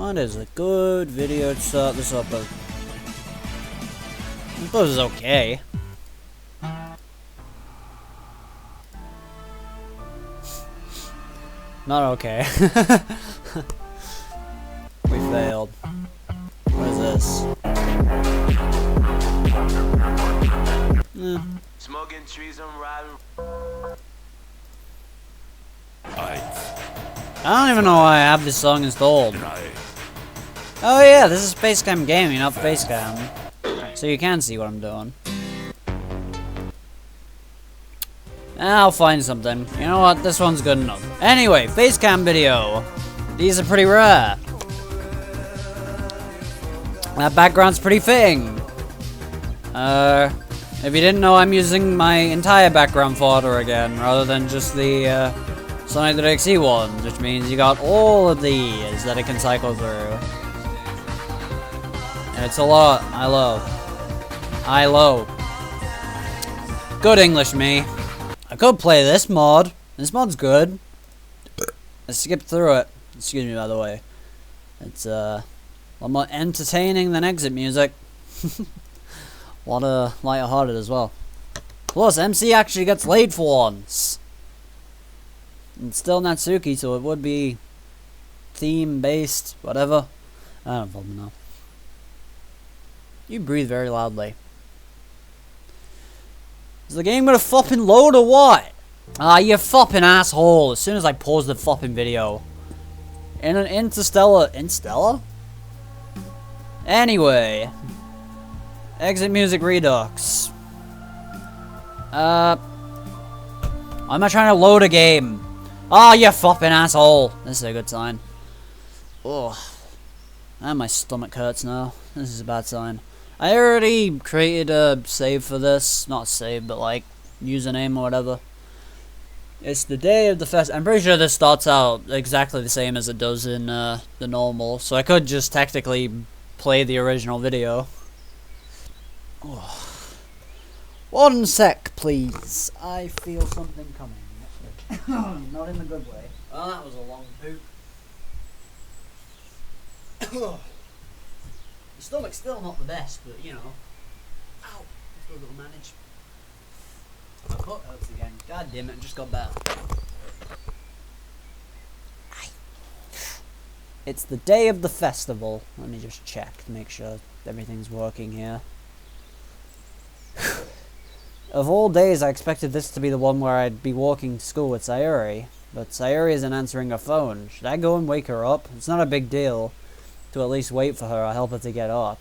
What is a good video to start this up with? I suppose it's okay. Not okay. We failed. What is this? Smoking trees and riding. I don't even know why I have this song installed. Oh yeah, this is Facecam gaming, not Facecam. So you can see what I'm doing. I'll find something. You know what? This one's good enough. Anyway, Facecam video. These are pretty rare. That background's pretty fitting. If you didn't know, I'm using my entire background photo again, rather than just the, Sonic the XE ones, which means you got all of these that it can cycle through. And it's a lot. I love. Good English, me. I could play this mod. This mod's good. I skipped through it. Excuse me, by the way. It's, a lot more entertaining than exit music. A lot of lighter-hearted as well. Plus, MC actually gets laid for once. It's still Natsuki, so it would be theme-based, whatever. I don't fucking know. You breathe very loudly. Is the game gonna fopping load or what? Ah, you fopping asshole. As soon as I pause the fopping video. In an interstellar... Interstellar? Anyway. Exit music Redux. Why am I trying to load a game? Ah, you fopping asshole. This is a good sign. Oh. And my stomach hurts now. This is a bad sign. I already created a save for this. Not a save, but like, username or whatever. It's the day of the fest. I'm pretty sure this starts out exactly the same as it does in the normal. So I could just technically play the original video. Oh. 1 sec, please. I feel something coming. Not in the good way. Oh, that was a long poop. The stomach's still not the best, but you know. Ow! Still got to manage. My butt hurts again. God damn it, it just got better. It's the day of the festival. Let me just check to make sure everything's working here. Of all days, I expected this to be the one where I'd be walking to school with Sayuri. But Sayuri isn't answering her phone. Should I go and wake her up? It's not a big deal to at least wait for her or help her to get up.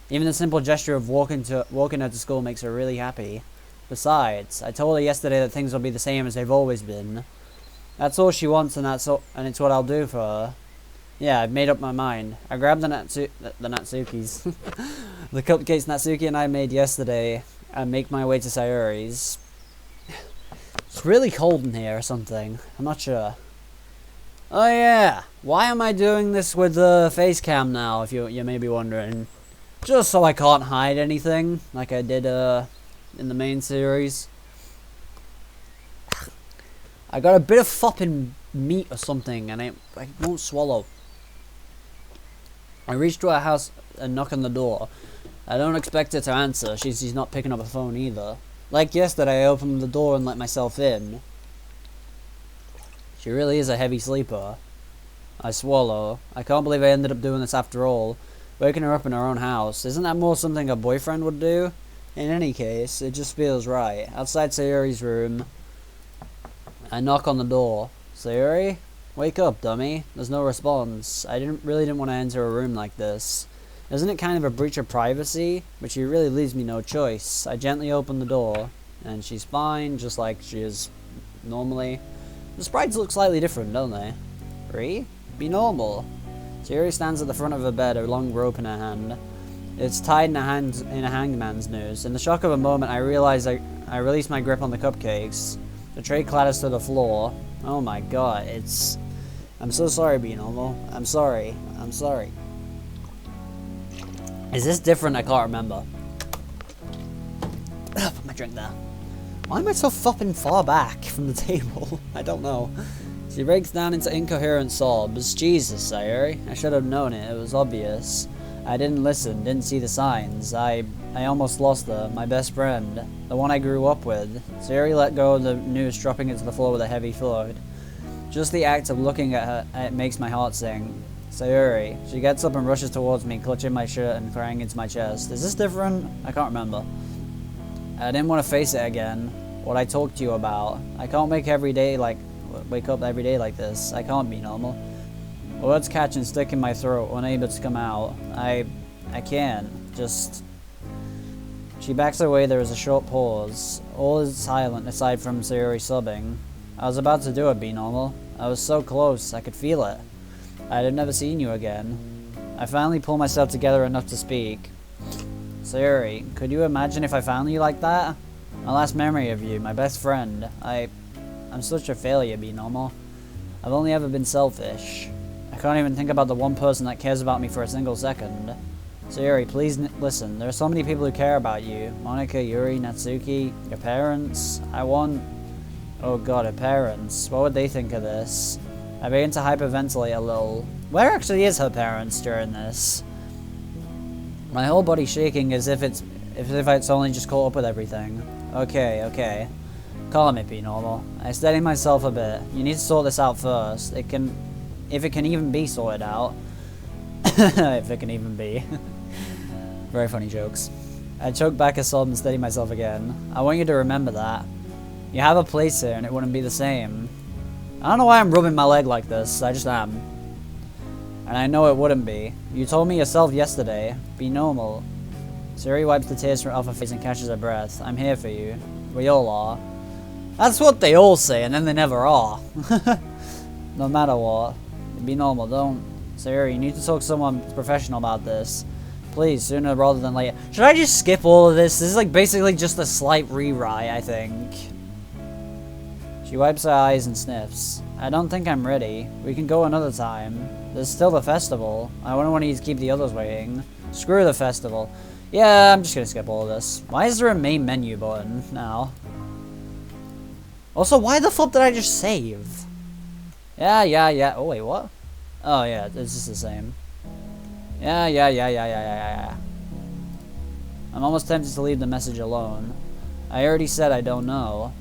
Even the simple gesture of walking her to school makes her really happy. Besides, I told her yesterday that things will be the same as they've always been. That's all she wants, and it's what I'll do for her. Yeah, I've made up my mind. I grabbed the Natsukis. The cupcakes Natsuki and I made yesterday, and make my way to Sayuri's. It's really cold in here or something. I'm not sure. Oh yeah, why am I doing this with the Facecam now, if you may be wondering? Just so I can't hide anything, like I did in the main series. I got a bit of fopping meat or something, and I won't swallow. I reached to her house and knocked on the door. I don't expect her to answer. She's not picking up her phone either. Like yesterday, I opened the door and let myself in. She really is a heavy sleeper. I swallow. I can't believe I ended up doing this after all. Waking her up in her own house. Isn't that more something a boyfriend would do? In any case, it just feels right. Outside Sayuri's room, I knock on the door. Sayuri? Wake up, dummy. There's no response. I really didn't want to enter a room like this. Isn't it kind of a breach of privacy? But she really leaves me no choice. I gently open the door, and she's fine, just like she is normally. The sprites look slightly different, don't they? Ree? Be normal. Sayuri stands at the front of her bed, a long rope in her hand. It's tied in a hangman's noose. In the shock of a moment, I realize I release my grip on the cupcakes. The tray clatters to the floor. Oh my god, I'm so sorry, Be Normal. I'm sorry. Is this different? I can't remember. drink there. Why am I so fucking far back from the table? I don't know. It's She breaks down into incoherent sobs. Jesus, Sayuri. I should have known it. It was obvious. I didn't listen, didn't see the signs. I almost lost her, my best friend, the one I grew up with. Sayuri let go of the noose, dropping it to the floor with a heavy thud. Just the act of looking at her, it makes my heart sing. Sayuri. She gets up and rushes towards me, clutching my shirt and crying into my chest. Is this different? I can't remember. I didn't want to face it again. What I talked to you about. I can't wake up every day like this. I can't be normal. Words catch and stick in my throat, unable to come out. I can't. Just... She backs away. There is a short pause. All is silent aside from Sayuri sobbing. I was about to do it, be normal. I was so close. I could feel it. I'd have never seen you again. I finally pull myself together enough to speak. Sayuri, could you imagine if I found you like that? My last memory of you, my best friend. I'm such a failure, be normal. I've only ever been selfish. I can't even think about the one person that cares about me for a single second. Sayuri, please listen. There are so many people who care about you. Monika, Yuri, Natsuki, your parents. Oh god, her parents. What would they think of this? I began to hyperventilate a little. Where actually is her parents during this? My whole body shaking as if it's only just caught up with everything. Okay. Calm it, be normal. I steady myself a bit. You need to sort this out first. If it can even be sorted out. If it can even be. Very funny jokes. I choke back a sob and steady myself again. I want you to remember that. You have a place here and it wouldn't be the same. I don't know why I'm rubbing my leg like this. I just am. And I know it wouldn't be. You told me yourself yesterday. Be normal. Sayuri wipes the tears off her face and catches her breath. I'm here for you. We all are. That's what they all say, and then they never are. No matter what. Be normal, don't. Sayuri, you need to talk to someone professional about this. Please, sooner rather than later. Should I just skip all of this? This is like basically just a slight rewrite, I think. She wipes her eyes and sniffs. I don't think I'm ready. We can go another time. There's still the festival. I wouldn't want you to keep the others waiting. Screw the festival. Yeah, I'm just gonna skip all of this. Why is there a main menu button now? Also, why the fuck did I just save? Yeah. Oh, wait, what? Oh, yeah, it's just the same. Yeah. I'm almost tempted to leave the message alone. I already said I don't know.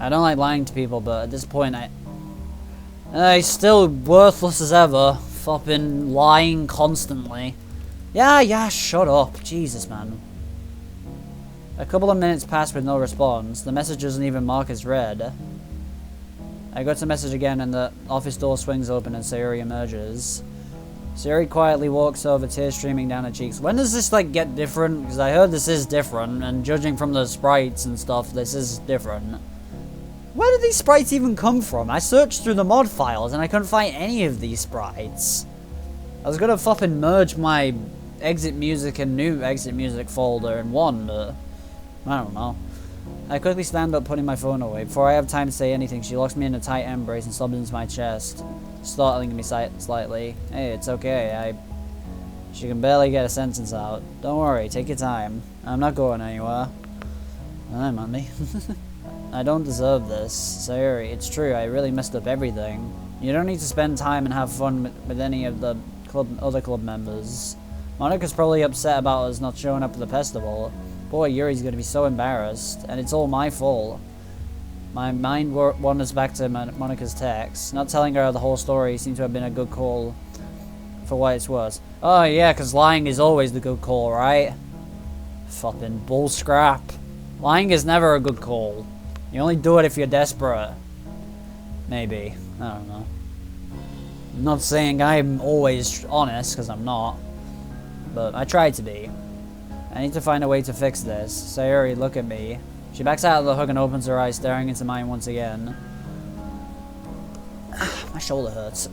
I don't like lying to people, but at this point, he's still worthless as ever. Fucking lying constantly. Yeah, shut up. Jesus, man. A couple of minutes pass with no response. The message doesn't even mark as read. I go to message again and the office door swings open and Sayuri emerges. Sayuri quietly walks over, tears streaming down her cheeks. When does this, like, get different? Because I heard this is different, and judging from the sprites and stuff, this is different. Where did these sprites even come from? I searched through the mod files and I couldn't find any of these sprites. I was gonna fucking merge my exit music and new exit music folder in one, but I don't know. I quickly stand up, putting my phone away. Before I have time to say anything, she locks me in a tight embrace and sobs into my chest, startling me slightly. Hey, it's okay. She can barely get a sentence out. Don't worry, take your time. I'm not going anywhere. Hi, Monday. I don't deserve this. Sayuri, it's true, I really messed up everything. You don't need to spend time and have fun with any of the other club members. Monika's probably upset about us not showing up for the festival. Boy, Yuri's gonna be so embarrassed, and it's all my fault. My mind wanders back to Monika's text. Not telling her the whole story seemed to have been a good call for what it's worth. Oh yeah, because lying is always the good call, right? Fucking bull scrap. Lying is never a good call. You only do it if you're desperate. Maybe. I don't know. I'm not saying I'm always honest, because I'm not. But I try to be. I need to find a way to fix this. Sayuri, look at me. She backs out of the hook and opens her eyes, staring into mine once again. My shoulder hurts.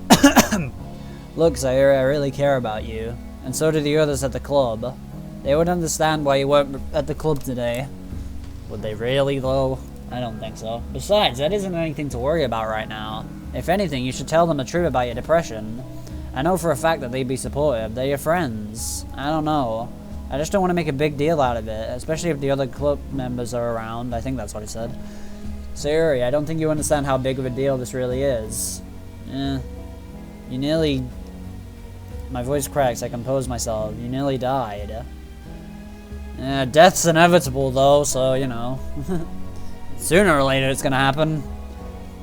Look, Sayuri, I really care about you. And so do the others at the club. They would understand why you weren't at the club today. Would they really, though? I don't think so. Besides, that isn't anything to worry about right now. If anything, you should tell them the truth about your depression. I know for a fact that they'd be supportive. They're your friends. I don't know. I just don't want to make a big deal out of it, especially if the other club members are around. I think that's what he said. Sayuri, I don't think you understand how big of a deal this really is. You nearly... My voice cracks, I compose myself. You nearly died. Death's inevitable though, so, you know. Sooner or later it's gonna happen.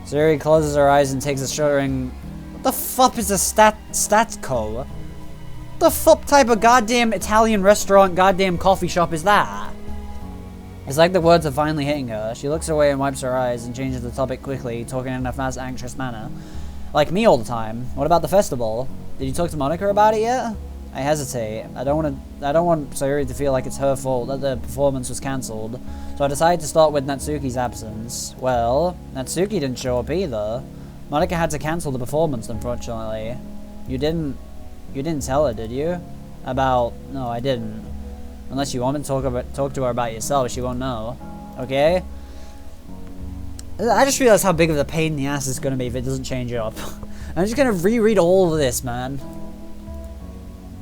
Sayuri closes her eyes and takes a shuddering... What the fuck is a Statco? What the fuck type of goddamn Italian restaurant, goddamn coffee shop is that? It's like the words are finally hitting her. She looks away and wipes her eyes and changes the topic quickly, talking in a fast, anxious manner. Like me all the time. What about the festival? Did you talk to Monica about it yet? I hesitate. I don't want Sayuri to feel like it's her fault that the performance was cancelled. So I decided to start with Natsuki's absence. Well, Natsuki didn't show up either. Monica had to cancel the performance, unfortunately. You didn't tell her, did you? No, I didn't. Unless you want me to talk to her about yourself, she won't know. Okay? I just realized how big of a pain in the ass it's gonna be if it doesn't change up. I'm just gonna reread all of this, man.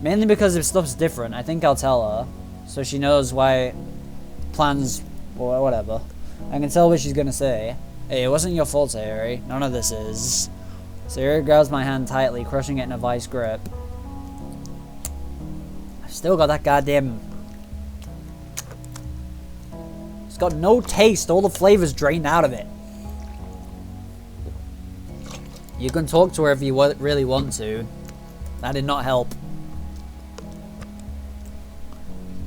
Mainly because if stuff's different, I think I'll tell her. So she knows why plans, or whatever. I can tell what she's gonna say. Hey, it wasn't your fault, Sayuri. None of this is. Sayuri grabs my hand tightly, crushing it in a vice grip. I've still got that goddamn... It's got no taste. All the flavor's drained out of it. You can talk to her if you really want to. That did not help.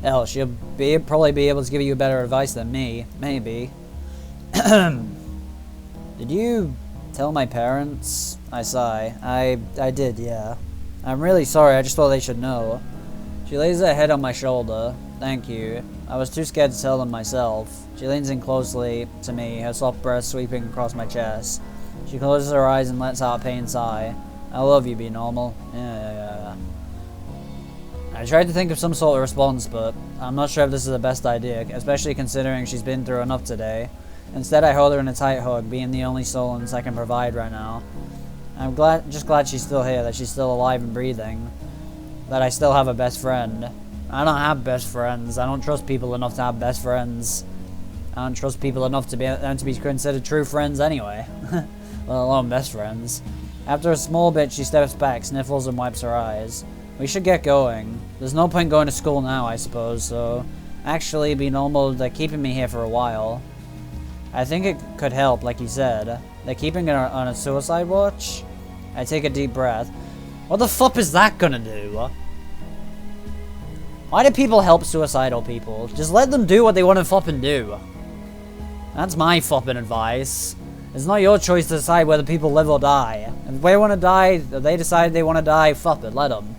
Hell, she'll probably be able to give you better advice than me. Maybe. Did you tell my parents? I sigh. I did, yeah. I'm really sorry, I just thought they should know. She lays her head on my shoulder. Thank you. I was too scared to tell them myself. She leans in closely to me, her soft breast sweeping across my chest. She closes her eyes and lets out a pained sigh. I love you, be normal. Yeah. I tried to think of some sort of response, but I'm not sure if this is the best idea, especially considering she's been through enough today. Instead, I hold her in a tight hug, being the only solace I can provide right now. I'm just glad she's still here, that she's still alive and breathing. That I still have a best friend. I don't have best friends. I don't trust people enough to have best friends. I don't trust people enough to be considered true friends anyway. Let alone best friends. After a small bit, she steps back, sniffles, and wipes her eyes. We should get going. There's no point going to school now, I suppose, so... Actually, be normal, they're keeping me here for a while. I think it could help, like you said. They're keeping her on a suicide watch? I take a deep breath. What the fuck is that gonna do? Why do people help suicidal people? Just let them do what they want to fucking do. That's my fucking advice. It's not your choice to decide whether people live or die. If they want to die, if they decide they want to die, fuck it, let them.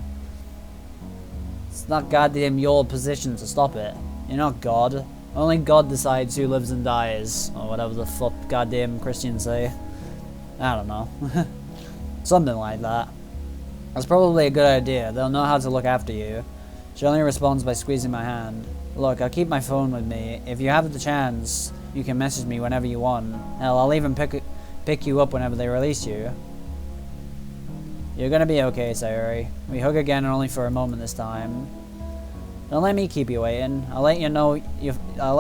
It's not goddamn your position to stop it. You're not God. Only God decides who lives and dies. Or whatever the fuck goddamn Christians say. I don't know. Something like that. That's probably a good idea. They'll know how to look after you. She only responds by squeezing my hand. Look, I'll keep my phone with me. If you have the chance, you can message me whenever you want. Hell, I'll even pick you up whenever they release you. You're gonna be okay, Sayuri. We hug again, only for a moment this time. Don't let me keep you waiting. I'll let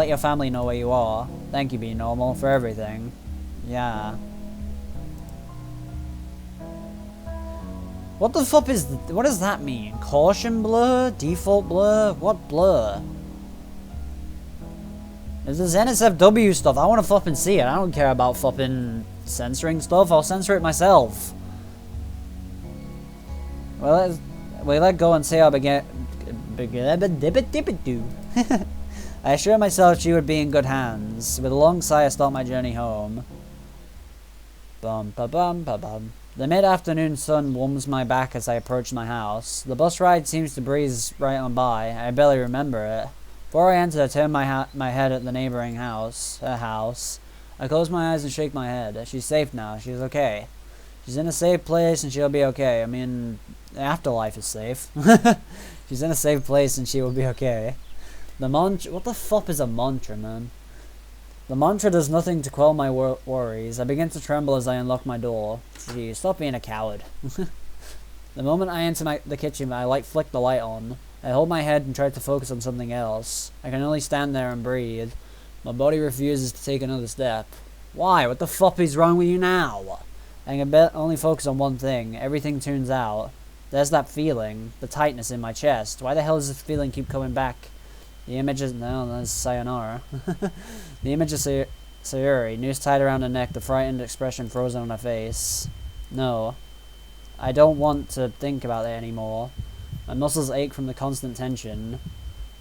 your family know where you are. Thank you, Be Normal, for everything. Yeah. What the fuck is... What does that mean? Caution blur? Default blur? What blur? If there's NSFW stuff, I want to fucking see it. I don't care about fucking censoring stuff. I'll censor it myself. Well, we let go and say I began... I assured myself she would be in good hands. With a long sigh, I start my journey home. Bum ba bum ba bum. The mid-afternoon sun warms my back as I approach my house. The bus ride seems to breeze right on by. I barely remember it. Before I enter, I turn my head at the neighboring house. Her house. I close my eyes and shake my head. She's safe now. She's okay. She's in a safe place and she'll be okay. I mean, the afterlife is safe. She's in a safe place and she will be okay. The mantra... What the fuck is a mantra, man? The mantra does nothing to quell my worries. I begin to tremble as I unlock my door. Gee, stop being a coward. The moment I enter the kitchen, I flick the light on. I hold my head and try to focus on something else. I can only stand there and breathe. My body refuses to take another step. Why? What the fuck is wrong with you now? I can only focus on one thing. Everything tunes out. There's that feeling. The tightness in my chest. Why the hell does this feeling keep coming back? The image is... No, that's sayonara. The image of Sayuri. Noose tied around her neck. The frightened expression frozen on her face. No. I don't want to think about it anymore. My muscles ache from the constant tension.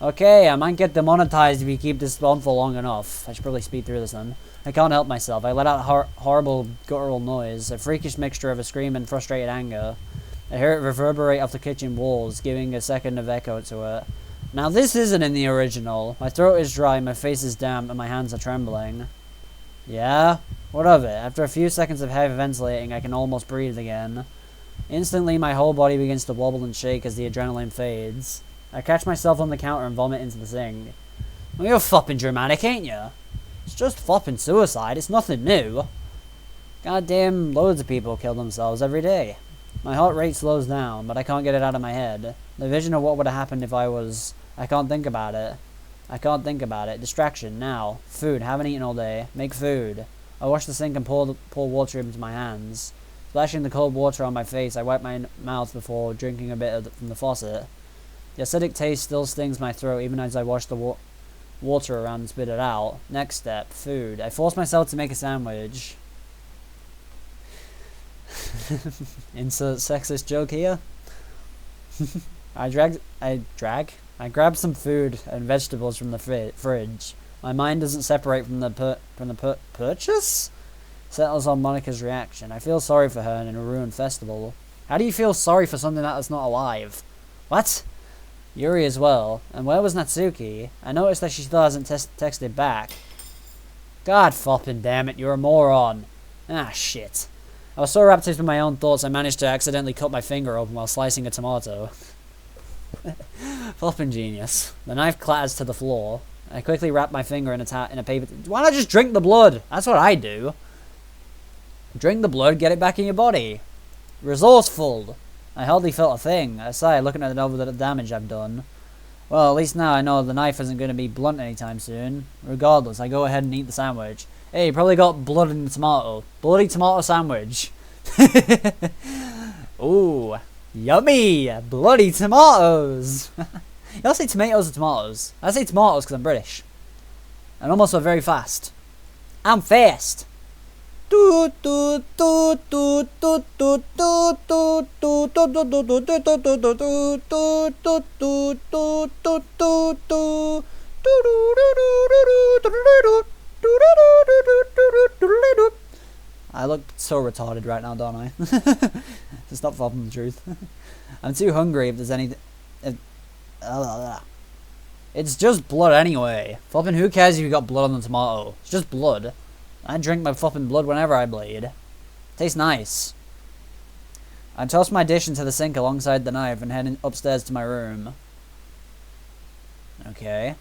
Okay, I might get demonetized if we keep this on for long enough. I should probably speed through this then. I can't help myself. I let out a horrible guttural noise, a freakish mixture of a scream and frustrated anger. I hear it reverberate off the kitchen walls, giving a second of echo to it. Now this isn't in the original. My throat is dry, my face is damp, and my hands are trembling. Yeah? What of it? After a few seconds of heavy ventilating, I can almost breathe again. Instantly, my whole body begins to wobble and shake as the adrenaline fades. I catch myself on the counter and vomit into the sink. Well, you're fopping dramatic, ain't you? It's just fopping suicide. It's nothing new. Goddamn, loads of people kill themselves every day. My heart rate slows down, but I can't get it out of my head. The vision of what would have happened if I was... I can't think about it. I can't think about it. Distraction, now. Food, haven't eaten all day. Make food. I wash the sink and pour water into my hands. Splashing the cold water on my face, I wipe my mouth before drinking a bit from the faucet. The acidic taste still stings my throat even as I wash the water around and spit it out. Next step, food. I force myself to make a sandwich. Insert sexist joke here. I grab some food and vegetables from the fridge. My mind doesn't separate from the purchase? Settles on Monica's reaction. I feel sorry for her in a ruined festival. How do you feel sorry for something that's not alive? What? Yuri as well. And where was Natsuki? I noticed that she still hasn't texted back. God fopping damn it, you're a moron. Ah, shit. I was so wrapped up in my own thoughts I managed to accidentally cut my finger open while slicing a tomato. Flopping genius. The knife clatters to the floor. I quickly wrap my finger in a paper... Why not just drink the blood? That's what I do. Drink the blood, get it back in your body. Resourceful. I hardly felt a thing. I sighed, looking at over the damage I've done. Well, at least now I know the knife isn't going to be blunt anytime soon. Regardless, I go ahead and eat the sandwich. Hey, you probably got blood in the tomato. Bloody tomato sandwich. Ooh, yummy! Bloody tomatoes! Y'all say tomatoes or tomatoes? I say tomatoes because I'm British. And also very fast. I'm fast! I look so retarded right now, don't I? To stop fobbing the truth. I'm too hungry if there's anything... It's just blood anyway. Flopping, who cares if you got blood on the tomato? It's just blood. I drink my flopping blood whenever I bleed. Tastes nice. I toss my dish into the sink alongside the knife and head upstairs to my room. Okay.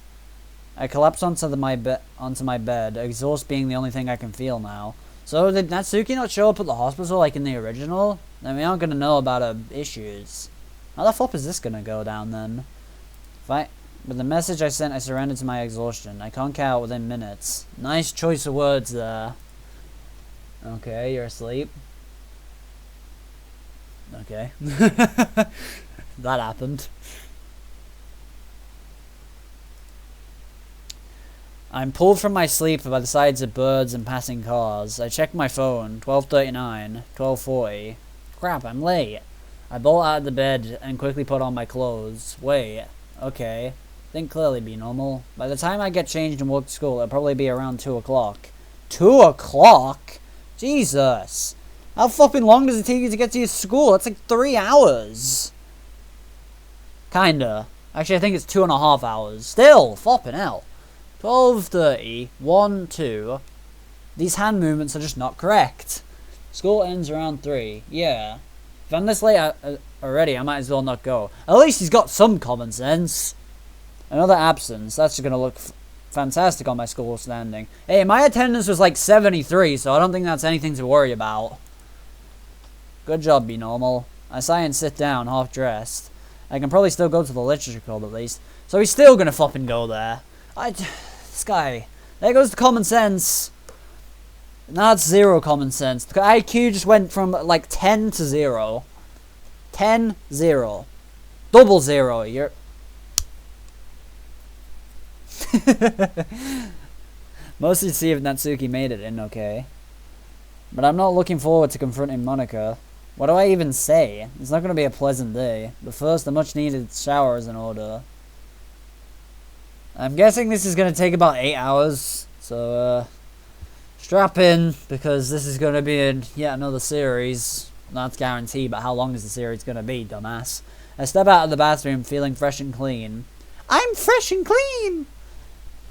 I collapse onto my bed, exhaust being the only thing I can feel now. So did Natsuki not show up at the hospital like in the original? Then we aren't gonna know about her issues. How the flop is this gonna go down then? With the message I sent, I surrendered to my exhaustion. I conk out within minutes. Nice choice of words there. Okay, you're asleep. Okay. That happened. I'm pulled from my sleep by the sides of birds and passing cars. I check my phone. 12:39, 12:40. Crap, I'm late. I bolt out of the bed and quickly put on my clothes. Wait. Okay. Think clearly, be normal. By the time I get changed and walk to school, it'll probably be around 2 o'clock. 2 o'clock? Jesus. How fucking long does it take you to get to your school? That's like 3 hours. Kinda. Actually, I think it's 2.5 hours. Still, flopping hell. 12:30, 1, 2. These hand movements are just not correct. School ends around 3. Yeah. If I'm this late already, I might as well not go. At least he's got some common sense. Another absence. That's going to look fantastic on my school standing. Hey, my attendance was like 73, so I don't think that's anything to worry about. Good job, be normal. I sigh and sit down, half dressed. I can probably still go to the literature club at least. So he's still gonna fucking go there. This guy. There goes the common sense. Now it's 0 common sense. The IQ just went from like 10 to 0. 10, 0. Double 0. You're... Mostly to see if Natsuki made it in okay. But I'm not looking forward to confronting Monica. What do I even say? It's not going to be a pleasant day. But first, a much needed shower is in order. I'm guessing this is going to take about 8 hours. So, strap in, because this is going to be in yet another series. Not guaranteed, but how long is the series going to be, dumbass? I step out of the bathroom feeling fresh and clean. I'm fresh and clean!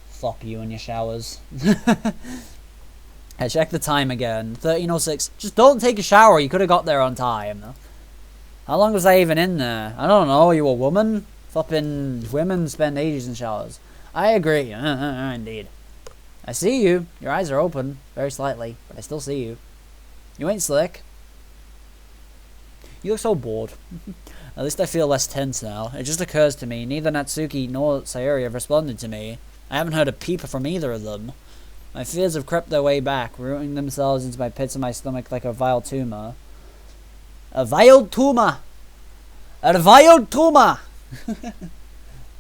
Fuck you and your showers. I check the time again. 13:06. Just don't take a shower. You could have got there on time. How long was I even in there? I don't know. You a woman? Fucking women spend ages in showers. I agree. Indeed. I see you. Your eyes are open. Very slightly. But I still see you. You ain't slick. You look so bored. At least I feel less tense now. It just occurs to me, neither Natsuki nor Sayuri have responded to me. I haven't heard a peep from either of them. My fears have crept their way back, rooting themselves into my pits of my stomach like a vile tumor. A vile tumor! A vile tumor!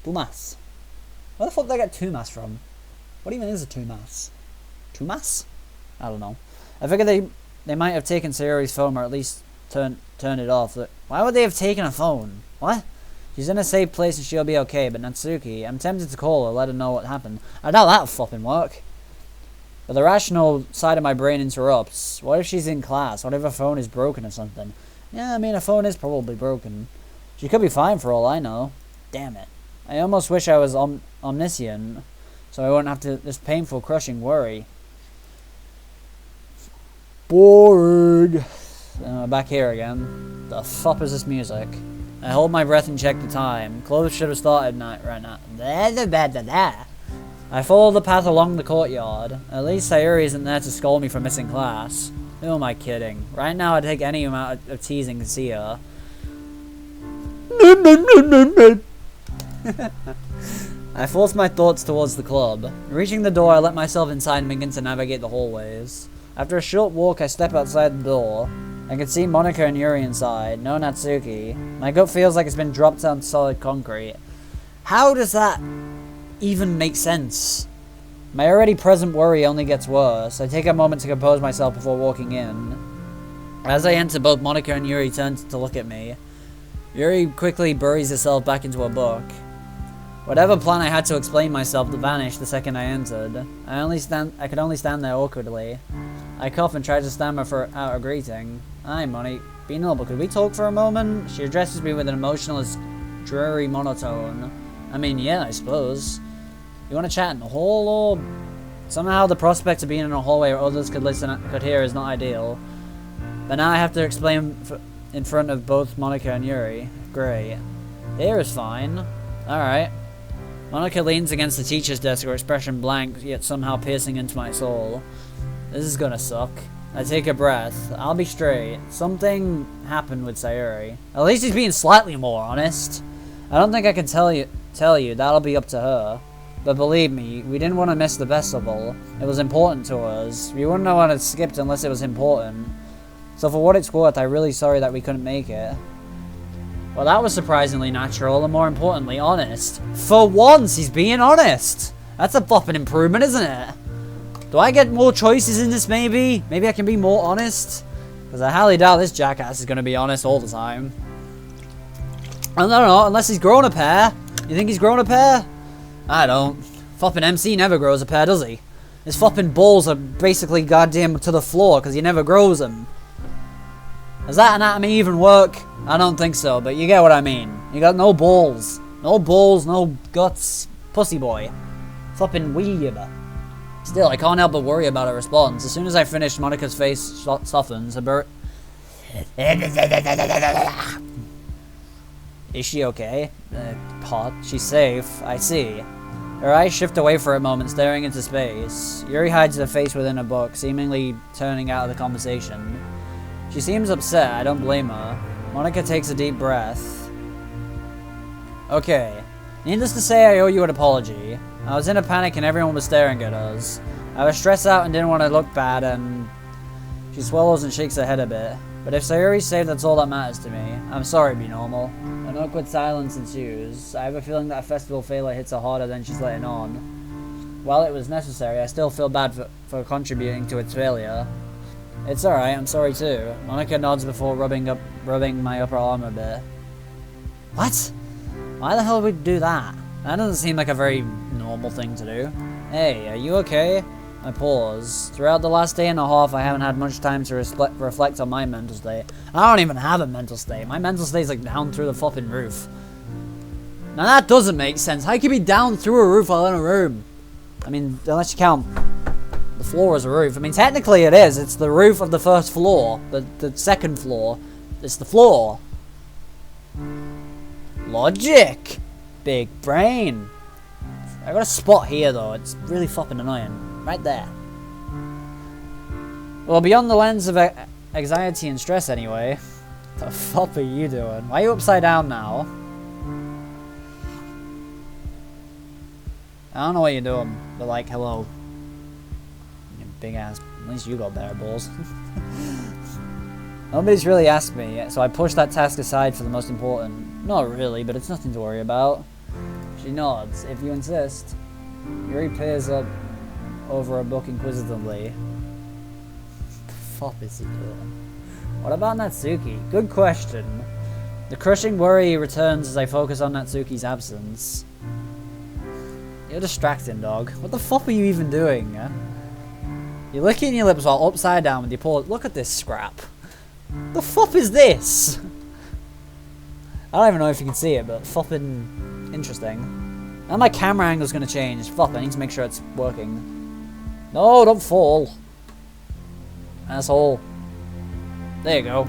Tumas. Where the fuck did I get Tumas from? What even is a Tumas? Tumas? I don't know. I figured they might have taken Sayuri's phone, or at least turn it off. Why would they have taken a phone? What? She's in a safe place and she'll be okay, but Natsuki, I'm tempted to call her, let her know what happened. I doubt that'll fucking work. But the rational side of my brain interrupts. What if she's in class? What if her phone is broken or something? Yeah, I mean, her phone is probably broken. She could be fine for all I know. Damn it. I almost wish I was omniscient, so I wouldn't have to this painful, crushing worry. Boring. Back here again. The fuck is this music? I hold my breath and check the time. Clothes should have started right now. I follow the path along the courtyard. At least Sayuri isn't there to scold me for missing class. Who am I kidding? Right now I'd take any amount of teasing to see her. I force my thoughts towards the club. Reaching the door, I let myself inside and begin to navigate the hallways. After a short walk, I step outside the door. I can see Monica and Yuri inside, no Natsuki. My gut feels like it's been dropped on solid concrete. How does that even make sense? My already present worry only gets worse. I take a moment to compose myself before walking in. As I enter, both Monica and Yuri turn to look at me. Yuri quickly buries herself back into a book. Whatever plan I had to explain myself vanished the second I entered. I could only stand there awkwardly. I cough and try to stammer out a greeting. Hi, Moni. Be noble, could we talk for a moment? She addresses me with an emotionless, dreary monotone. I mean, yeah, I suppose. You want to chat in the hall, or... Somehow the prospect of being in a hallway where others could hear is not ideal. But now I have to explain in front of both Monica and Yuri. Great. Here is fine. Alright. Monica leans against the teacher's desk, her expression blank, yet somehow piercing into my soul. This is gonna suck. I take a breath. I'll be straight. Something happened with Sayuri. At least he's being slightly more honest. I don't think I can tell you. That'll be up to her. But believe me, we didn't want to miss the festival. It was important to us. We wouldn't have wanted to skip unless it was important. So for what it's worth, I'm really sorry that we couldn't make it. Well, that was surprisingly natural and more importantly, honest. For once, he's being honest. That's a flopping improvement, isn't it? Do I get more choices in this, maybe? Maybe I can be more honest? Because I highly doubt this jackass is going to be honest all the time. I don't know, unless he's grown a pair. You think he's grown a pair? I don't. Flopping MC never grows a pair, does he? His flopping balls are basically goddamn to the floor because he never grows them. Does that anatomy even work? I don't think so, but you get what I mean. You got no balls. No balls, no guts. Pussy boy. Flopping weird. Still, I can't help but worry about her response. As soon as I finish, Monica's face softens. Is she okay? Hot. She's safe. I see. Her eyes shift away for a moment, staring into space. Yuri hides her face within a book, seemingly turning out of the conversation. She seems upset. I don't blame her. Monica takes a deep breath. Okay. Needless to say, I owe you an apology. I was in a panic and everyone was staring at us. I was stressed out and didn't want to look bad, and she swallows and shakes her head a bit. But if Sayuri's safe, that's all that matters to me. I'm sorry, Be Normal. An awkward silence ensues. I have a feeling that a festival failure hits her harder than she's letting on. While it was necessary, I still feel bad for contributing to its failure. It's alright, I'm sorry too. Monica nods before rubbing my upper arm a bit. What? Why the hell would we do that? That doesn't seem like a very normal thing to do. Hey, are you okay? I pause. Throughout the last day and a half, I haven't had much time to reflect on my mental state. I don't even have a mental state. My mental state's like down through the fucking roof. Now that doesn't make sense. How can you be down through a roof while in a room? I mean, unless you count the floor as a roof. I mean, technically it is. It's the roof of the first floor. The second floor. It's the floor. Logic! Big brain. I got a spot here though. It's really fucking annoying. Right there. Well, beyond the lens of anxiety and stress anyway. What the fuck are you doing? Why are you upside down now? I don't know what you're doing, but like, hello. You big ass. At least you got better balls. Nobody's really asked me, so I pushed that task aside for the most important. Not really, but it's nothing to worry about. She nods. If you insist. Yuri peers up over a book inquisitively. What the fuck is he doing? What about Natsuki? Good question. The crushing worry returns as I focus on Natsuki's absence. You're distracting, dog. What the fuck are you even doing? You're licking your lips while upside down with your paws. Look at this scrap. The fuck is this? I don't even know if you can see it, but fucking interesting. And my camera angle's gonna change. Fuck, I need to make sure it's working. No, don't fall. Asshole. There you go.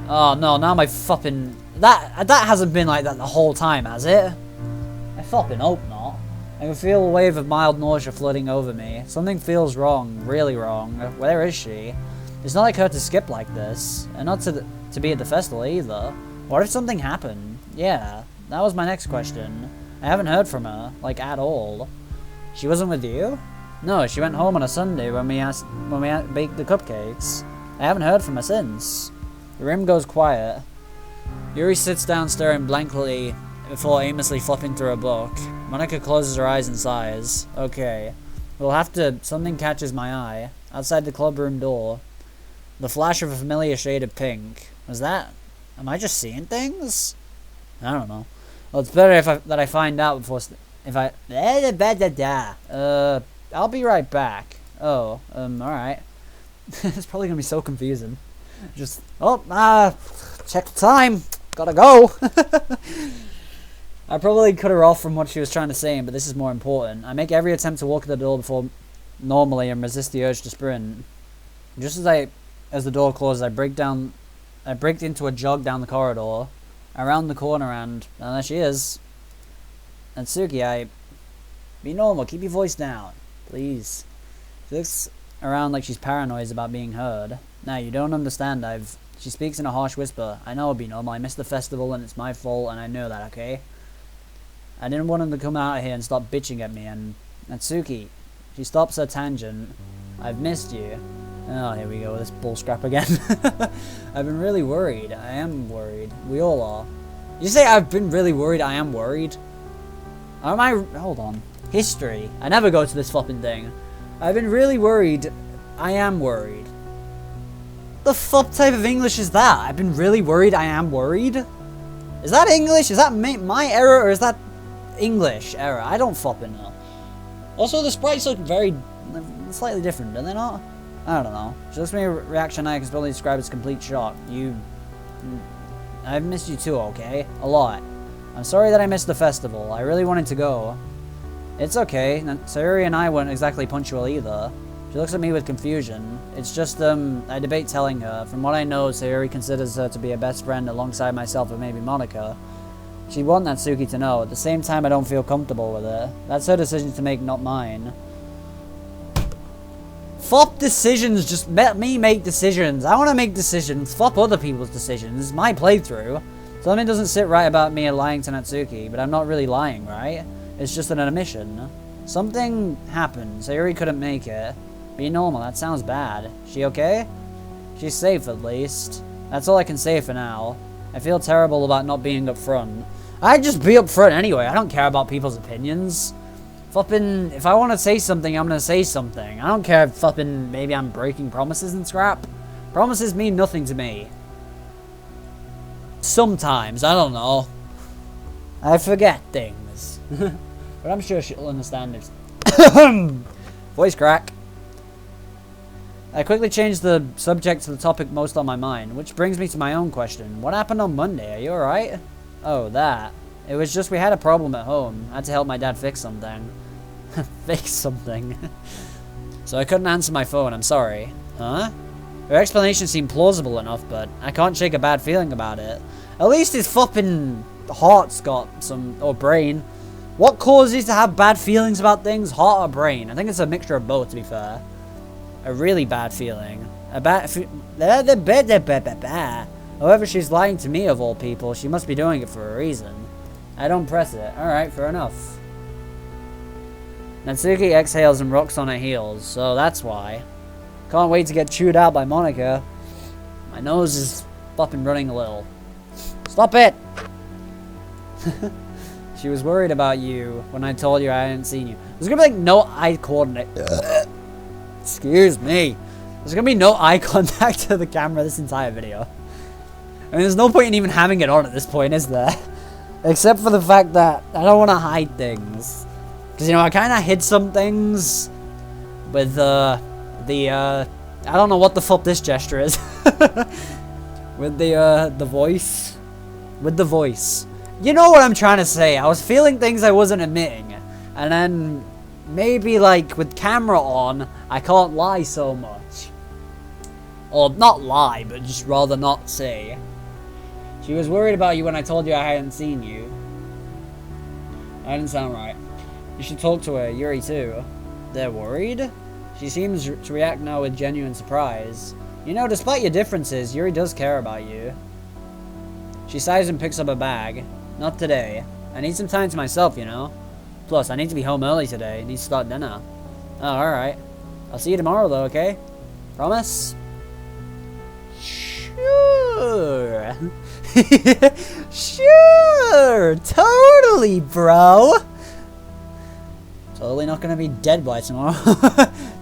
Oh no, now my fucking... That hasn't been like that the whole time, has it? I fucking hope not. I can feel a wave of mild nausea flooding over me. Something feels wrong, really wrong. Where is she? It's not like her to skip like this, and not to be at the festival either. What if something happened? Yeah, that was my next question. I haven't heard from her, like at all. She wasn't with you? No, she went home on a Sunday when we baked the cupcakes. I haven't heard from her since. The room goes quiet. Yuri sits down staring blankly before aimlessly flipping through a book. Monica closes her eyes and sighs. Okay. We'll have to... Something catches my eye. Outside the clubroom door. The flash of a familiar shade of pink. Was that... Am I just seeing things? I don't know. Well, it's better that I find out before... I'll be right back. Oh, alright. It's probably gonna be so confusing. Just... check the time. Gotta go. I probably cut her off from what she was trying to say, but this is more important. I make every attempt to walk at the door before normally and resist the urge to sprint. Just as the door closes, I break into a jog down the corridor, around the corner, and there she is. Natsuki, be normal, keep your voice down, please. She looks around like she's paranoid about being heard. Now, you don't understand, she speaks in a harsh whisper. I know, be normal, I missed the festival and it's my fault and I know that, okay? I didn't want him to come out here and start bitching at me, and Natsuki, she stops her tangent. I've missed you. Oh, here we go with this bull scrap again. I've been really worried. I am worried. We all are. Did you say I've been really worried? I am worried? Hold on. History. I never go to this flipping thing. I've been really worried. I am worried. The fuck type of English is that? I've been really worried. I am worried? Is that English? Is that my error, or is that English error? I don't fucking know. Also, the sprites look slightly different, do they not? I don't know. She looks at me a reaction I can probably describe as complete shock. I've missed you too, okay? A lot. I'm sorry that I missed the festival. I really wanted to go. It's okay. Sayuri and I weren't exactly punctual either. She looks at me with confusion. It's just, I debate telling her. From what I know, Sayuri considers her to be a best friend alongside myself and maybe Monica. She'd want Natsuki to know. At the same time, I don't feel comfortable with it. That's her decision to make, not mine. Fuck decisions, just let me make decisions. I want to make decisions. Fuck other people's decisions. It's my playthrough. Something doesn't sit right about me lying to Natsuki, but I'm not really lying, right? It's just an admission. Something happened. Sayuri couldn't make it. Be normal, that sounds bad. She okay? She's safe, at least. That's all I can say for now. I feel terrible about not being upfront. I'd just be upfront anyway. I don't care about people's opinions. If I want to say something, I'm going to say something. I don't care if maybe I'm breaking promises and scrap. Promises mean nothing to me. Sometimes, I don't know. I forget things. But I'm sure she'll understand it. Voice crack. I quickly changed the subject to the topic most on my mind, which brings me to my own question. What happened on Monday? Are you alright? Oh, that. It was just we had a problem at home. I had to help my dad fix something. Fix something. So I couldn't answer my phone, I'm sorry. Huh? Her explanation seemed plausible enough, but I can't shake a bad feeling about it. At least his heart's got some, or brain. What causes you to have bad feelings about things, heart or brain? I think it's a mixture of both, to be fair. A really bad feeling. However, she's lying to me of all people. She must be doing it for a reason. I don't press it. Alright, fair enough. Natsuki exhales and rocks on her heels, so that's why. Can't wait to get chewed out by Monica. My nose is running a little. Stop it! She was worried about you when I told you I hadn't seen you. There's gonna be like no eye coordinate. Excuse me. There's gonna be no eye contact to the camera this entire video. I mean, there's no point in even having it on at this point, is there? Except for the fact that I don't want to hide things. Because, you know, I kind of hid some things with I don't know what the fuck this gesture is. With the voice. With the voice. You know what I'm trying to say. I was feeling things I wasn't admitting. And then, maybe, like, with camera on, I can't lie so much. Or, not lie, but just rather not say. She was worried about you when I told you I hadn't seen you. That didn't sound right. You should talk to her, Yuri too. They're worried? She seems to react now with genuine surprise. You know, despite your differences, Yuri does care about you. She sighs and picks up a bag. Not today. I need some time to myself, you know. Plus, I need to be home early today. I need to start dinner. Oh, alright. I'll see you tomorrow though, okay? Promise? Sure. Sure. Totally, bro. Totally not gonna be dead by tomorrow.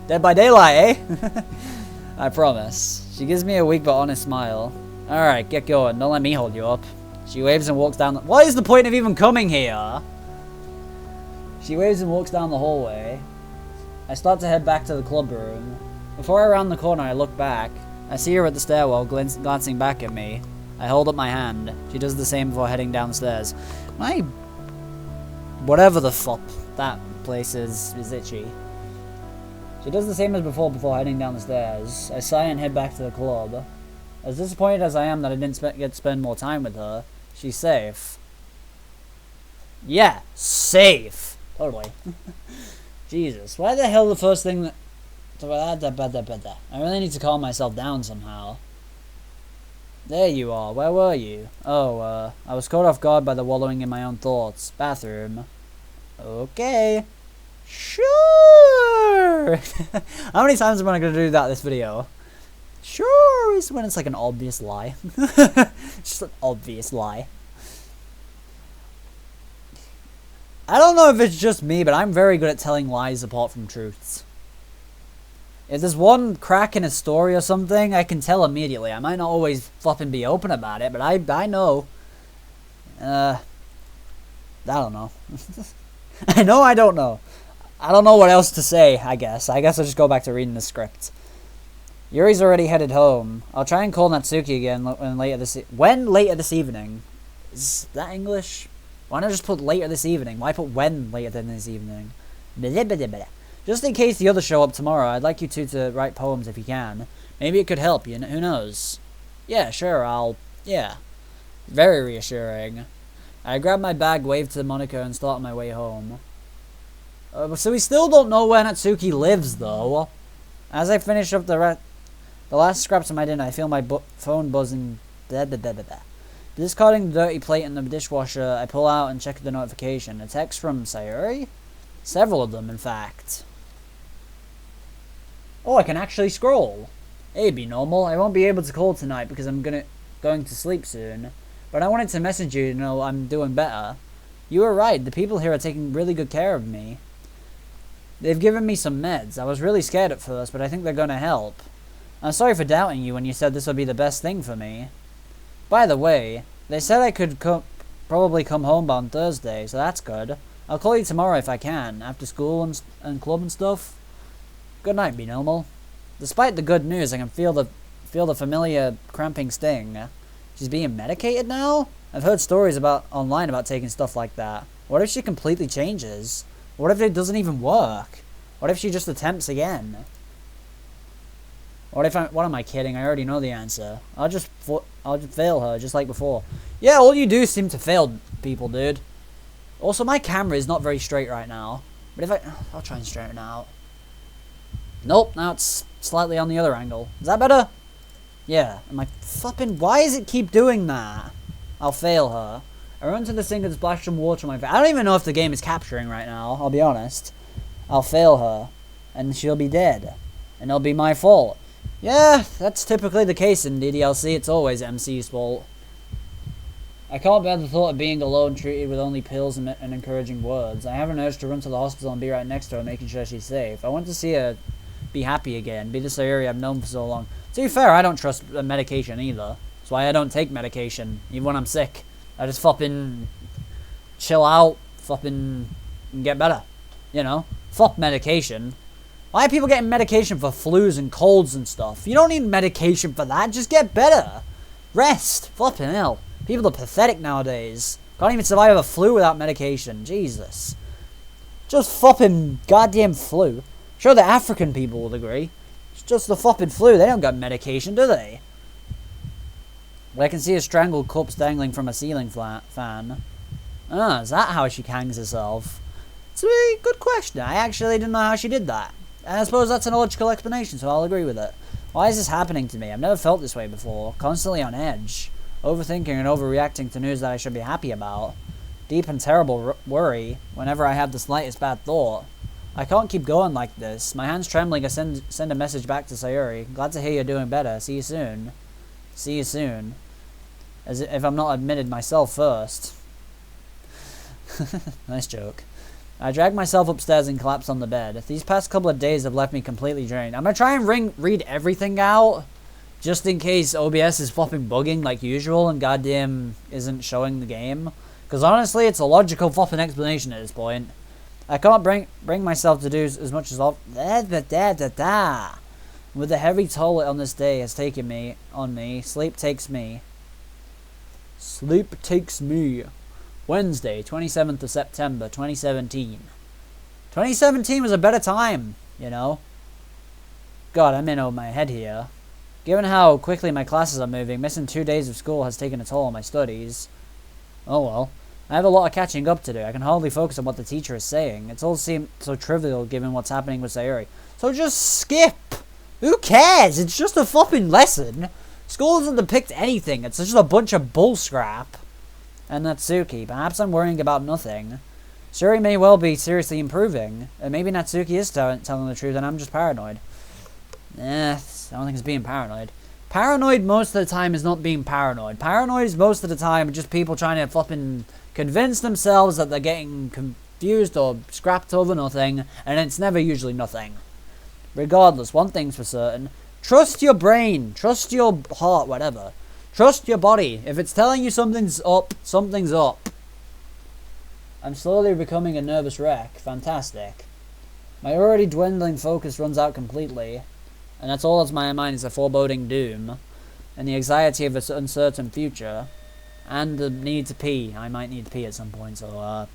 Dead by daylight, eh? I promise. She gives me a weak but honest smile. Alright, get going. Don't let me hold you up. She waves and walks down the— What is the point of even coming here? She waves and walks down the hallway. I start to head back to the club room. Before I round the corner, I look back. I see her at the stairwell, glancing back at me. I hold up my hand. She does the same before heading down the stairs. Whatever the fuck that place is itchy. She does the same as before heading down the stairs. I sigh and head back to the club. As disappointed as I am that I didn't get to spend more time with her, she's safe. Yeah, safe. Totally. Jesus, why the hell the first thing that... I really need to calm myself down somehow. There you are. Where were you? Oh, I was caught off guard by the wallowing in my own thoughts. Bathroom. Okay. Sure. How many times am I going to do that this video? Sure is when it's like an obvious lie. Just an obvious lie. I don't know if it's just me, but I'm very good at telling lies apart from truths. If there's one crack in a story or something, I can tell immediately. I might not always flipping be open about it, but I know. I don't know. I know I don't know. I don't know what else to say, I guess. I guess I'll just go back to reading the script. Yuri's already headed home. I'll try and call Natsuki again when later this evening. Is that English? Why not just put later this evening? Why put when later than this evening? Just in case the others show up tomorrow, I'd like you two to write poems if you can. Maybe it could help, you know, who knows? Yeah, sure, yeah. Very reassuring. I grab my bag, wave to Monica, and start on my way home. So we still don't know where Natsuki lives, though. As I finish up the last scraps of my dinner, I feel my phone buzzing. Discarding the dirty plate in the dishwasher, I pull out and check the notification. A text from Sayuri? Several of them, in fact. Oh, I can actually scroll. Hey, be normal. I won't be able to call tonight because I'm going to sleep soon. But I wanted to message you to know I'm doing better. You were right. The people here are taking really good care of me. They've given me some meds. I was really scared at first, but I think they're going to help. I'm sorry for doubting you when you said this would be the best thing for me. By the way, they said I could probably come home on Thursday, so that's good. I'll call you tomorrow if I can, after school and club and stuff. Good night, be normal. Despite the good news, I can feel the familiar cramping sting. She's being medicated now? I've heard stories online about taking stuff like that. What if she completely changes? What if it doesn't even work? What if she just attempts again? What am I kidding? I already know the answer. I'll just fail her, just like before. Yeah, all you do is seem to fail people, dude. Also, my camera is not very straight right now. But if I'll try and straighten it out. Nope, now it's slightly on the other angle. Is that better? Yeah. I'm like, flipping, why does it keep doing that? I'll fail her. I run to the sink and splash some water on my face. I don't even know if the game is capturing right now, I'll be honest. I'll fail her. And she'll be dead. And it'll be my fault. Yeah, that's typically the case in DDLC. It's always MC's fault. I can't bear the thought of being alone, treated with only pills and encouraging words. I have an urge to run to the hospital and be right next to her, making sure she's safe. I want to see her be happy again, be the Sayuri I've known for so long. To be fair, I don't trust medication either. That's why I don't take medication, even when I'm sick. I just fucking chill out, fucking get better. You know? Fuck medication. Why are people getting medication for flus and colds and stuff? You don't need medication for that, just get better. Rest. Flipping hell. People are pathetic nowadays. Can't even survive a flu without medication. Jesus. Just flopping goddamn flu. Sure, the African people would agree. It's just the flopping flu. They don't got medication, do they? But I can see a strangled corpse dangling from a ceiling fan. Ah, is that how she hangs herself? It's a really good question. I actually didn't know how she did that. And I suppose that's an logical explanation, so I'll agree with it. Why is this happening to me? I've never felt this way before. Constantly on edge. Overthinking and overreacting to news that I should be happy about. Deep and terrible worry whenever I have the slightest bad thought. I can't keep going like this. My hand's trembling. I send a message back to Sayuri. Glad to hear you're doing better. See you soon. See you soon. As if I'm not admitted myself first. Nice joke. I drag myself upstairs and collapse on the bed. These past couple of days have left me completely drained. I'm gonna try and read everything out. Just in case OBS is flopping bugging like usual and goddamn isn't showing the game. Because honestly, it's a logical flopping explanation at this point. I can't bring myself to do as much as all... With the heavy toll on this day has taken on me, sleep takes me. Sleep takes me. Wednesday, 27th of September, 2017. 2017 was a better time, you know. God, I'm in over my head here. Given how quickly my classes are moving, missing 2 days of school has taken a toll on my studies. Oh well. I have a lot of catching up to do. I can hardly focus on what the teacher is saying. It's all seemed so trivial given what's happening with Sayuri. So just skip! Who cares? It's just a flopping lesson. School doesn't depict anything. It's just a bunch of bull scrap. And Natsuki. Perhaps I'm worrying about nothing. Sayuri may well be seriously improving. And maybe Natsuki is telling the truth and I'm just paranoid. I don't think it's being paranoid. Paranoid most of the time is not being paranoid. Paranoid is most of the time just people trying to flipping convince themselves that they're getting confused or scrapped over nothing, and it's never usually nothing. Regardless, one thing's for certain. Trust your brain. Trust your heart, whatever. Trust your body. If it's telling you something's up, something's up. I'm slowly becoming a nervous wreck. Fantastic. My already dwindling focus runs out completely. And that's all that's in my mind is a foreboding doom, and the anxiety of an uncertain future, and the need to pee. I might need to pee at some point, so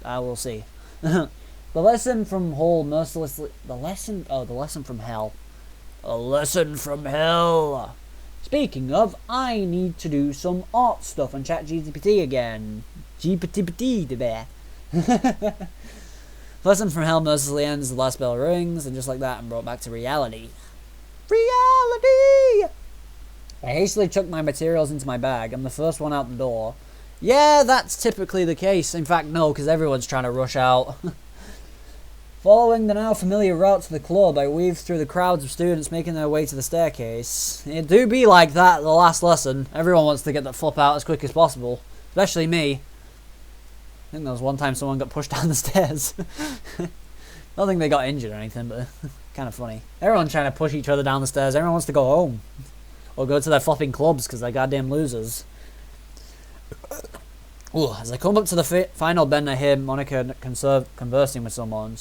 I will see. The lesson from hell mercilessly. The lesson from hell. A lesson from hell. Speaking of, I need to do some art stuff on ChatGPT again. GPT there. Lesson from hell mercilessly ends. The last bell rings, and just like that, I'm brought back to reality. Reality! I hastily chucked my materials into my bag. I'm the first one out the door. Yeah, that's typically the case. In fact, no, because everyone's trying to rush out. Following the now familiar route to the club, I weaved through the crowds of students making their way to the staircase. It do be like that the last lesson. Everyone wants to get the flip out as quick as possible. Especially me. I think there was one time someone got pushed down the stairs. I don't think they got injured or anything, but kind of funny. Everyone's trying to push each other down the stairs. Everyone wants to go home. Or go to their flopping clubs because they're goddamn losers. Ooh, as I come up to the final bend, I hear Monica conversing with someone.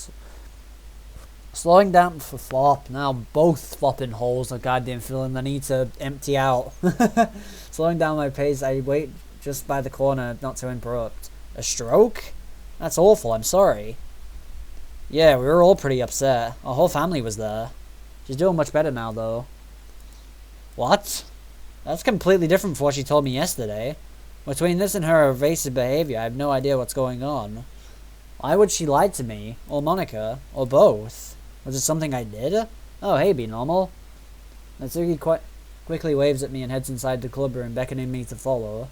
Slowing down for flop. Now both flopping holes are goddamn feeling the need to empty out. Slowing down my pace, I wait just by the corner not to interrupt. A stroke? That's awful, I'm sorry. Yeah, we were all pretty upset. Our whole family was there. She's doing much better now, though. What? That's completely different from what she told me yesterday. Between this and her evasive behavior, I have no idea what's going on. Why would she lie to me? Or Monica? Or both? Was it something I did? Oh, hey, be normal. Natsuki quickly waves at me and heads inside the club room, beckoning me to follow.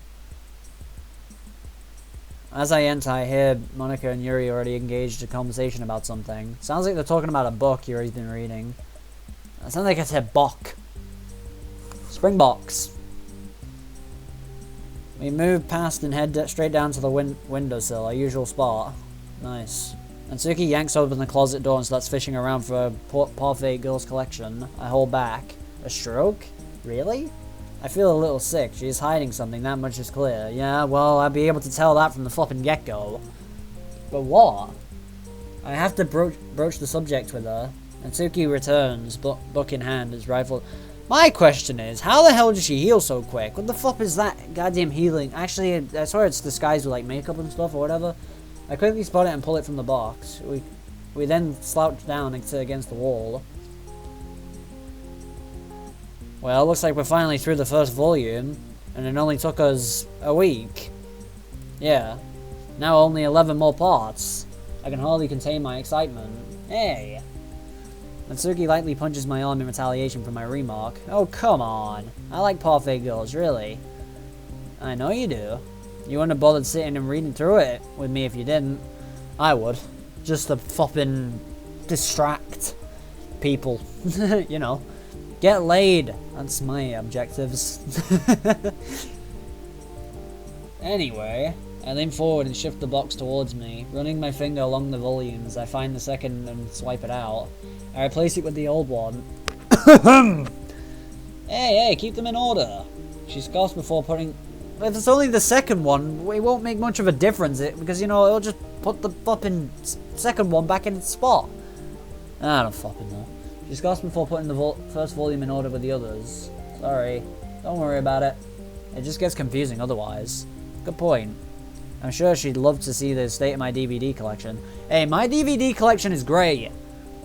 As I enter, I hear Monica and Yuri already engaged in a conversation about something. Sounds like they're talking about a book Yuri's been reading. It sounds like I said Bok. Springboks. We move past and head straight down to the windowsill, our usual spot. Nice. Natsuki yanks open the closet door and starts fishing around for a parfait girls collection. I hold back. A stroke? Really? I feel a little sick. She's hiding something, that much is clear. Yeah, well, I'd be able to tell that from the flopping get-go. But what? I have to broach the subject with her. Natsuki returns, book in hand, his rifle. My question is, how the hell did she heal so quick? What the flop is that goddamn healing? Actually, I swear it's disguised with like makeup and stuff or whatever. I quickly spot it and pull it from the box. We then slouch down against the wall. Well, looks like we're finally through the first volume, and it only took us a week. Yeah. Now only 11 more parts. I can hardly contain my excitement. Hey! Natsuki lightly punches my arm in retaliation for my remark. Oh, come on. I like parfait girls, really. I know you do. You wouldn't have bothered sitting and reading through it with me if you didn't. I would. Just to flopping distract people. You know. Get laid. That's my objectives. Anyway, I lean forward and shift the box towards me. Running my finger along the volumes, I find the second and swipe it out. I replace it with the old one. Hey, keep them in order. She scoffs before putting... If it's only the second one, it won't make much of a difference, because, you know, it'll just put the flopping second one back in its spot. I don't flopping know. She scoffs before putting the first volume in order with the others. Sorry. Don't worry about it. It just gets confusing otherwise. Good point. I'm sure she'd love to see the state of my DVD collection. Hey, my DVD collection is great.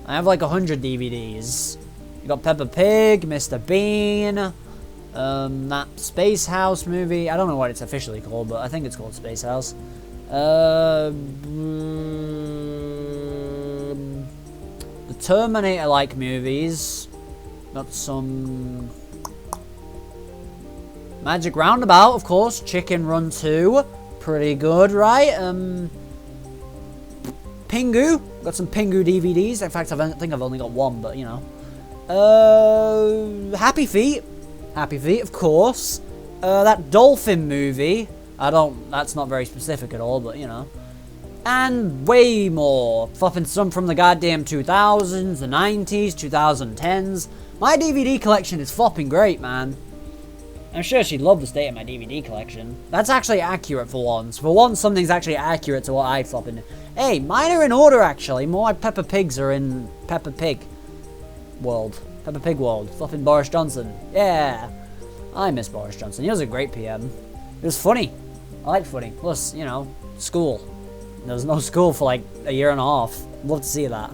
I have like 100 DVDs. You got Peppa Pig, Mr. Bean, that Space House movie. I don't know what it's officially called, but I think it's called Space House. The Terminator-like movies. Got some... Magic Roundabout, of course. Chicken Run 2. Pretty good, right? Pingu. Got some Pingu DVDs. In fact, I think I've only got one, but, you know. Happy Feet. Happy Feet, of course. That Dolphin movie. That's not very specific at all, but, you know. And way more. Fluffing some from the goddamn 2000s, the 90s, 2010s. My DVD collection is flopping great, man. I'm sure she'd love the state of my DVD collection. That's actually accurate for once. For once, something's actually accurate to what I flop in. Hey, mine are in order, actually. More like Peppa Pigs are in Peppa Pig world. Peppa Pig world. Fluffing Boris Johnson. Yeah. I miss Boris Johnson. He was a great PM. It was funny. I like funny. Plus, you know, school. There was no school for like a year and a half. Love to see that.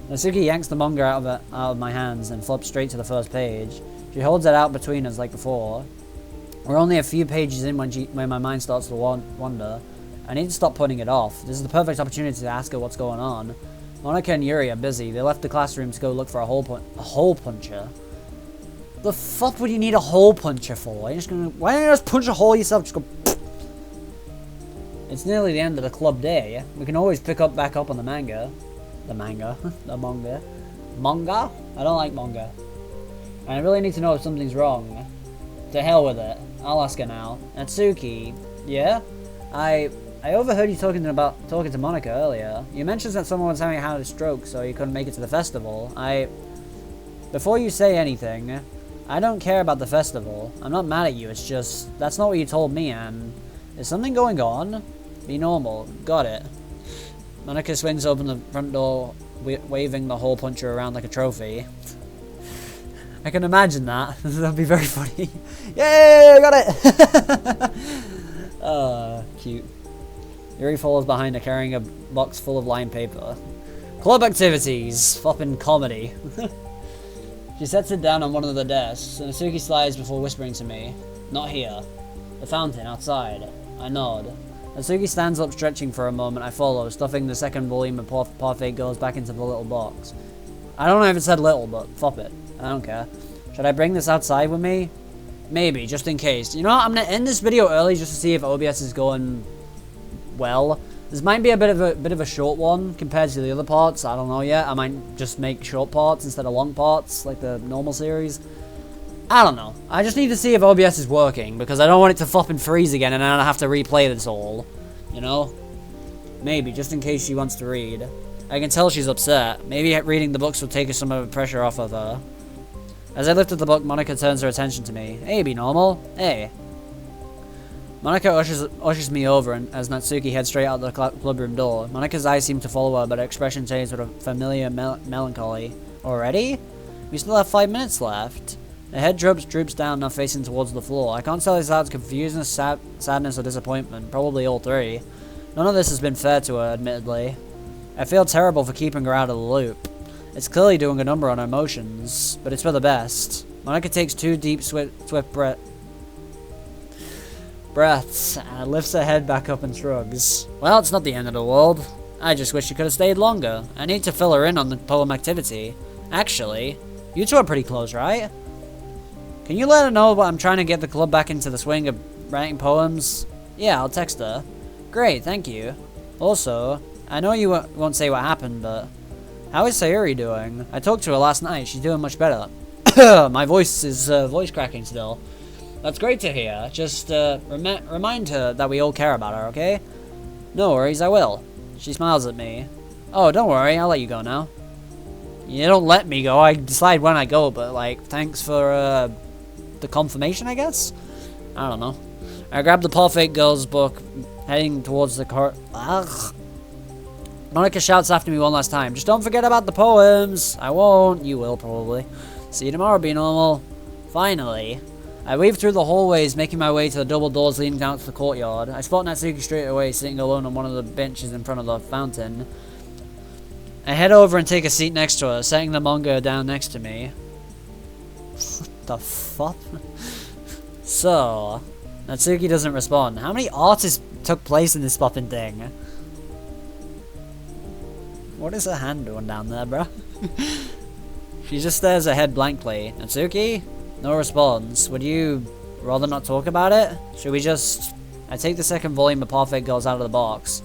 Natsuki yanks the manga out of my hands and flips straight to the first page. She holds it out between us like before. We're only a few pages in when my mind starts to wander. I need to stop putting it off. This is the perfect opportunity to ask her what's going on. Monica and Yuri are busy. They left the classroom to go look for a hole puncher. The fuck would you need a hole puncher for? Why don't you just punch a hole yourself? Just go. It's nearly the end of the club day. We can always pick up back up on the manga. The manga. The manga. Manga? I don't like manga. And I really need to know if something's wrong. To hell with it. I'll ask her now. Natsuki, yeah? I overheard you talking to Monica earlier. You mentioned that someone was having a stroke, so you couldn't make it to the festival. Before you say anything, I don't care about the festival. I'm not mad at you, it's just, that's not what you told me, and is something going on? Be normal. Got it. Monica swings open the front door, waving the hole puncher around like a trophy. I can imagine that. That'd be very funny. Yay! I got it! Cute. Yuri follows behind her carrying a box full of lined paper. Club activities! Flopping comedy. She sets it down on one of the desks, and Natsuki slides before whispering to me. Not here. The fountain, outside. I nod. Natsuki stands up, stretching for a moment. I follow, stuffing the second volume of Parfait Girls back into the little box. I don't know if it said little, but flop it. I don't care. Should I bring this outside with me? Maybe, just in case. You know what? I'm gonna end this video early just to see if OBS is going well. This might be a bit of a short one compared to the other parts. I don't know yet. I might just make short parts instead of long parts, like the normal series. I don't know. I just need to see if OBS is working, because I don't want it to flop and freeze again and then I have to replay this all. You know? Maybe, just in case she wants to read. I can tell she's upset. Maybe reading the books will take some of the pressure off of her. As I lift up the book, Monica turns her attention to me. Hey, be normal. Hey. Monica ushers me over as Natsuki heads straight out the clubroom door. Monica's eyes seem to follow her, but her expression changes with a familiar melancholy. Already? We still have 5 minutes left. Her head droops down, now facing towards the floor. I can't tell if it's confusion, sadness, or disappointment. Probably all three. None of this has been fair to her, admittedly. I feel terrible for keeping her out of the loop. It's clearly doing a number on her emotions, but it's for the best. Monica takes 2 deep, swift breaths and lifts her head back up and shrugs. Well, it's not the end of the world. I just wish she could have stayed longer. I need to fill her in on the poem activity. Actually, you two are pretty close, right? Can you let her know I'm trying to get the club back into the swing of writing poems? Yeah, I'll text her. Great, thank you. Also, I know you won't say what happened, but how is Sayuri doing? I talked to her last night. She's doing much better. My voice is voice cracking still. That's great to hear. Just remind her that we all care about her, okay? No worries, I will. She smiles at me. Oh, don't worry. I'll let you go now. You don't let me go. I decide when I go, but, like, thanks for the confirmation, I guess? I don't know. I grab the Parfait Girls book, heading towards the car. Ugh. Monica shouts after me one last time. Just don't forget about the poems. I won't. You will, probably. See you tomorrow, be normal. Finally. I weave through the hallways, making my way to the double doors leading down to the courtyard. I spot Natsuki straight away, sitting alone on one of the benches in front of the fountain. I head over and take a seat next to her, setting the manga down next to me. What the fuck? So, Natsuki doesn't respond. How many artists took place in this poppin' thing? What is her hand doing down there, bruh? She just stares ahead blankly. Natsuki? No response. Would you rather not talk about it? Should we just... I take the second volume of Parfait Girls out of the box.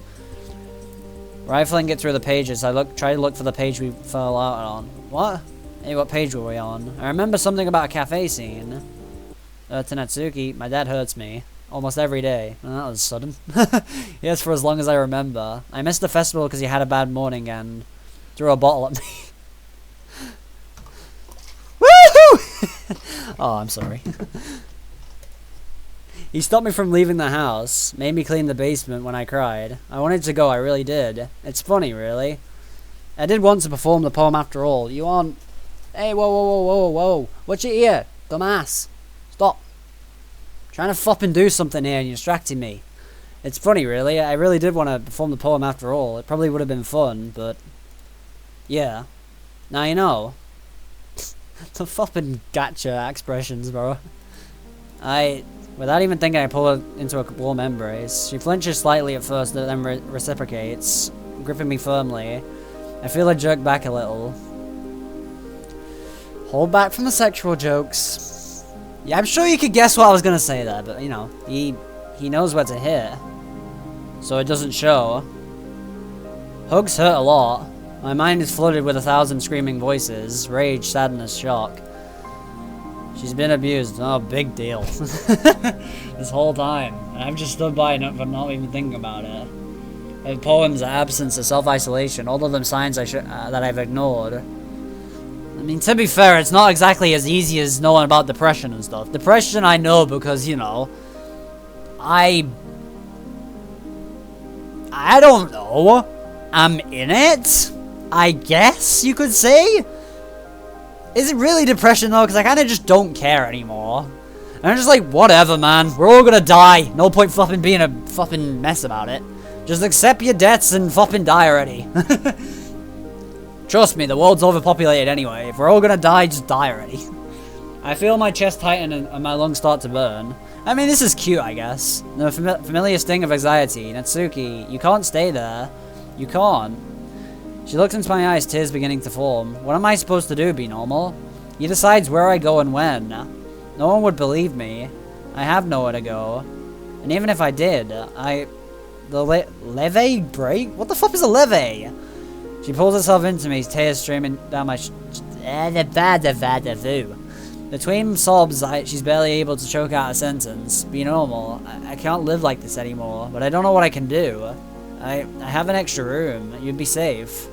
Rifling it through the pages, I try to look for the page we fell out on. What? Hey, what page were we on? I remember something about a cafe scene. To Natsuki, my dad hurts me. Almost every day. Well, that was sudden. Yes, for as long as I remember. I missed the festival because he had a bad morning and threw a bottle at me. Woohoo! Oh, I'm sorry. He stopped me from leaving the house, made me clean the basement when I cried. I wanted to go, I really did. It's funny, really. I did want to perform the poem after all. You aren't... Hey, whoa, whoa, whoa, whoa, whoa. What's your ear? Dumbass. Stop. Trying to flop and do something here and you're distracting me. It's funny, really. I really did want to perform the poem after all. It probably would have been fun, but... Yeah. Now you know. The flopping gotcha expressions, bro. Without even thinking, I pull her into a warm embrace. She flinches slightly at first, but then reciprocates, gripping me firmly. I feel her jerk back a little. Hold back from the sexual jokes. Yeah, I'm sure you could guess what I was gonna say there, but you know, he knows where to hit. So it doesn't show. Hugs hurt a lot. My mind is flooded with 1,000 screaming voices. Rage, sadness, shock. She's been abused. Oh, big deal. This whole time. And I've just stood by and not even thinking about it. The poems, absence, of self-isolation, all of them signs that I've ignored. I mean, to be fair, it's not exactly as easy as knowing about depression and stuff. Depression I know because, you know, I don't know. I'm in it, I guess you could say. Is it really depression though? Because I kind of just don't care anymore. And I'm just like, whatever, man. We're all gonna die. No point fucking being a fucking mess about it. Just accept your debts and fucking die already. Trust me, the world's overpopulated anyway. If we're all gonna die, just die already. I feel my chest tighten and my lungs start to burn. I mean, this is cute, I guess. The familiar sting of anxiety. Natsuki, you can't stay there. You can't. She looks into my eyes, tears beginning to form. What am I supposed to do, be normal? He decides where I go and when. No one would believe me. I have nowhere to go. And even if I did, the levee break? What the fuck is a levee? She pulls herself into me, tears streaming down my Between sobs, she's barely able to choke out a sentence. Be normal. I can't live like this anymore, but I don't know what I can do. I have an extra room. You'd be safe.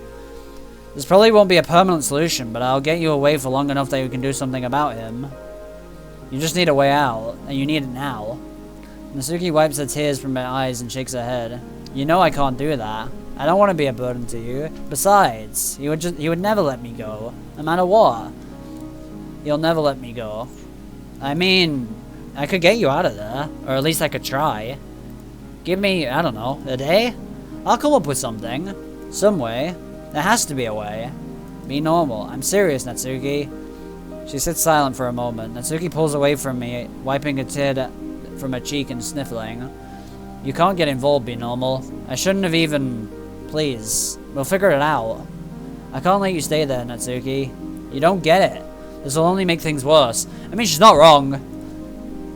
This probably won't be a permanent solution, but I'll get you away for long enough that you can do something about him. You just need a way out, and you need it now. Natsuki wipes her tears from her eyes and shakes her head. You know I can't do that. I don't want to be a burden to you. Besides, he would never let me go, no matter what. He'll never let me go. I mean, I could get you out of there, or at least I could try. Give me, I don't know, a day? I'll come up with something. Some way. There has to be a way. Be normal. I'm serious, Natsuki. She sits silent for a moment. Natsuki pulls away from me, wiping a tear from her cheek and sniffling. You can't get involved, be normal. I shouldn't have even... Please. We'll figure it out. I can't let you stay there, Natsuki. You don't get it. This will only make things worse. I mean, she's not wrong.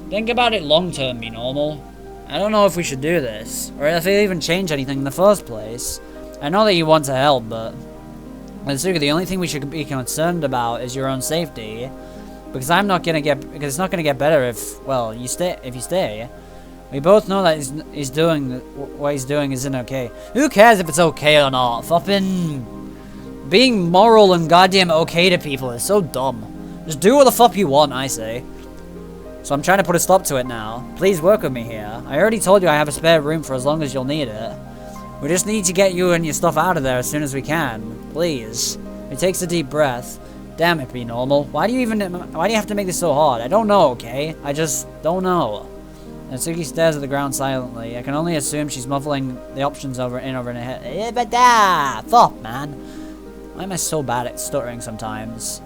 Think about it long term, be normal. I don't know if we should do this, or if it'll even change anything in the first place. I know that you want to help, but... Natsuki, the only thing we should be concerned about is your own safety. Because it's not gonna get better if, well, if you stay. We both know that he's doing what he's doing isn't okay. Who cares if it's okay or not? Fucking being moral and goddamn okay to people is so dumb. Just do what the fuck you want, I say. So I'm trying to put a stop to it now. Please work with me here. I already told you I have a spare room for as long as you'll need it. We just need to get you and your stuff out of there as soon as we can. Please. He takes a deep breath. Damn it, be normal. Why do you have to make this so hard? I don't know, okay? I just don't know. Natsuki stares at the ground silently. I can only assume she's muffling the options over in her head. Fuck, man. Why am I so bad at stuttering sometimes?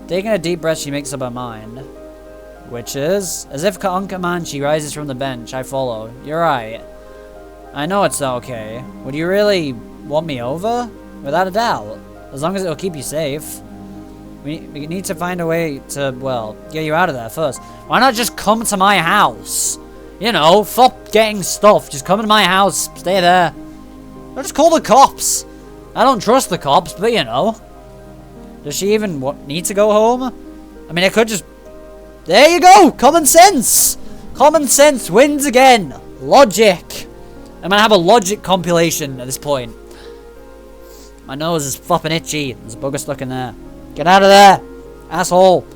Taking a deep breath, she makes up her mind. Which is? As if on command, she rises from the bench. I follow. You're right. I know it's not okay. Would you really want me over? Without a doubt. As long as it'll keep you safe. We need to find a way to, well, get you out of there first. Why not just come to my house? You know, fuck getting stuff. Just come to my house. Stay there. I'll just call the cops. I don't trust the cops, but you know. Does she even need to go home? I mean, I could just... There you go! Common sense! Common sense wins again! Logic! I'm gonna have a logic compilation at this point. My nose is flopping itchy. There's a bugger stuck in there. Get out of there! Asshole!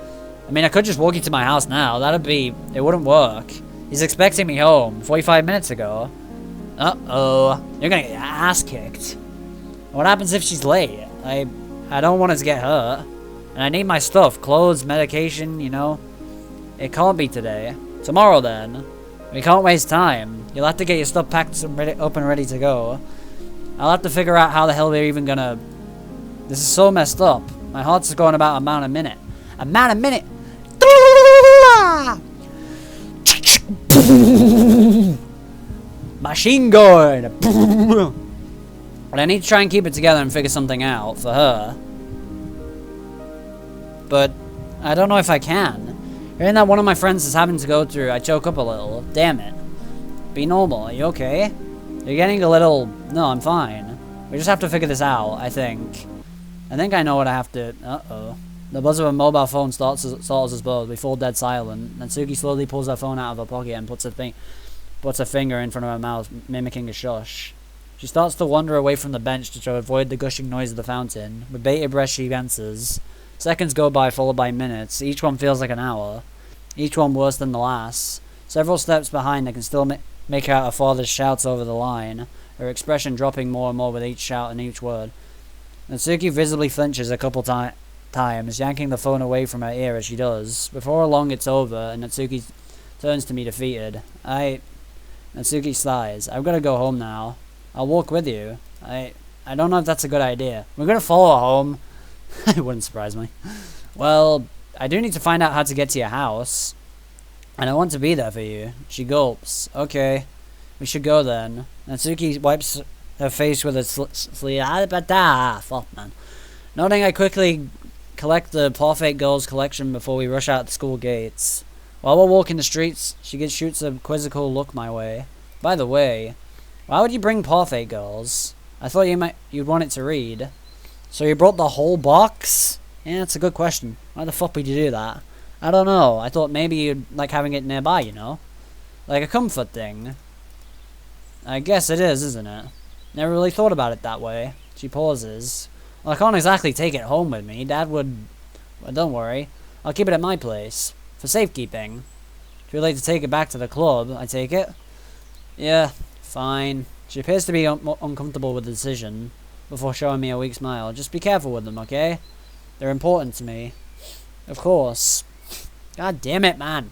I mean, I could just walk you to my house now. It wouldn't work. He's expecting me home 45 minutes ago. Uh-oh. You're gonna get your ass kicked. What happens if she's late? I don't want her to get hurt. And I need my stuff. Clothes, medication, you know. It can't be today. Tomorrow, then. We can't waste time. You'll have to get your stuff packed up and ready to go. I'll have to figure out how the hell we're even gonna... This is so messed up. My heart's going about a mile a minute. A mile a minute! Machine gun! But I need to try and keep it together and figure something out for her. But I don't know if I can. Hearing that one of my friends is having to go through, I choke up a little. Damn it. Be normal. Are you okay? You're getting a little... No, I'm fine. We just have to figure this out, I think. I think I know what I have to... Uh-oh. The buzz of a mobile phone startles us both. We fall dead silent. Natsuki slowly pulls her phone out of her pocket and puts her finger in front of her mouth, mimicking a shush. She starts to wander away from the bench to avoid the gushing noise of the fountain. With bated breath, she answers. Seconds go by, followed by minutes. Each one feels like an hour. Each one worse than the last. Several steps behind, I can still make out her father's shouts over the line, her expression dropping more and more with each shout and each word. Natsuki visibly flinches a couple times, yanking the phone away from her ear as she does. Before long, it's over, and Natsuki turns to me defeated. Natsuki sighs. I've got to go home now. I'll walk with you. I don't know if that's a good idea. We're gonna follow her home. It wouldn't surprise me. Well, I do need to find out how to get to your house. And I want to be there for you. She gulps. Okay. We should go then. Natsuki wipes her face with her sleeve. Fuck, man. Noting I quickly collect the Parfait Girls collection before we rush out the school gates. While we're walking the streets, she shoots a quizzical look my way. By the way, why would you bring Parfait Girls? I thought you'd want it to read. So you brought the whole box? Yeah, that's a good question. Why the fuck would you do that? I don't know. I thought maybe you'd like having it nearby, you know? Like a comfort thing. I guess it is, isn't it? Never really thought about it that way. She pauses. Well, I can't exactly take it home with me. Dad would... Well, don't worry. I'll keep it at my place. For safekeeping. Too late to take it back to the club, I take it? Yeah, fine. She appears to be uncomfortable with the decision, before showing me a weak smile. Just be careful with them, okay? They're important to me. Of course. God damn it, man.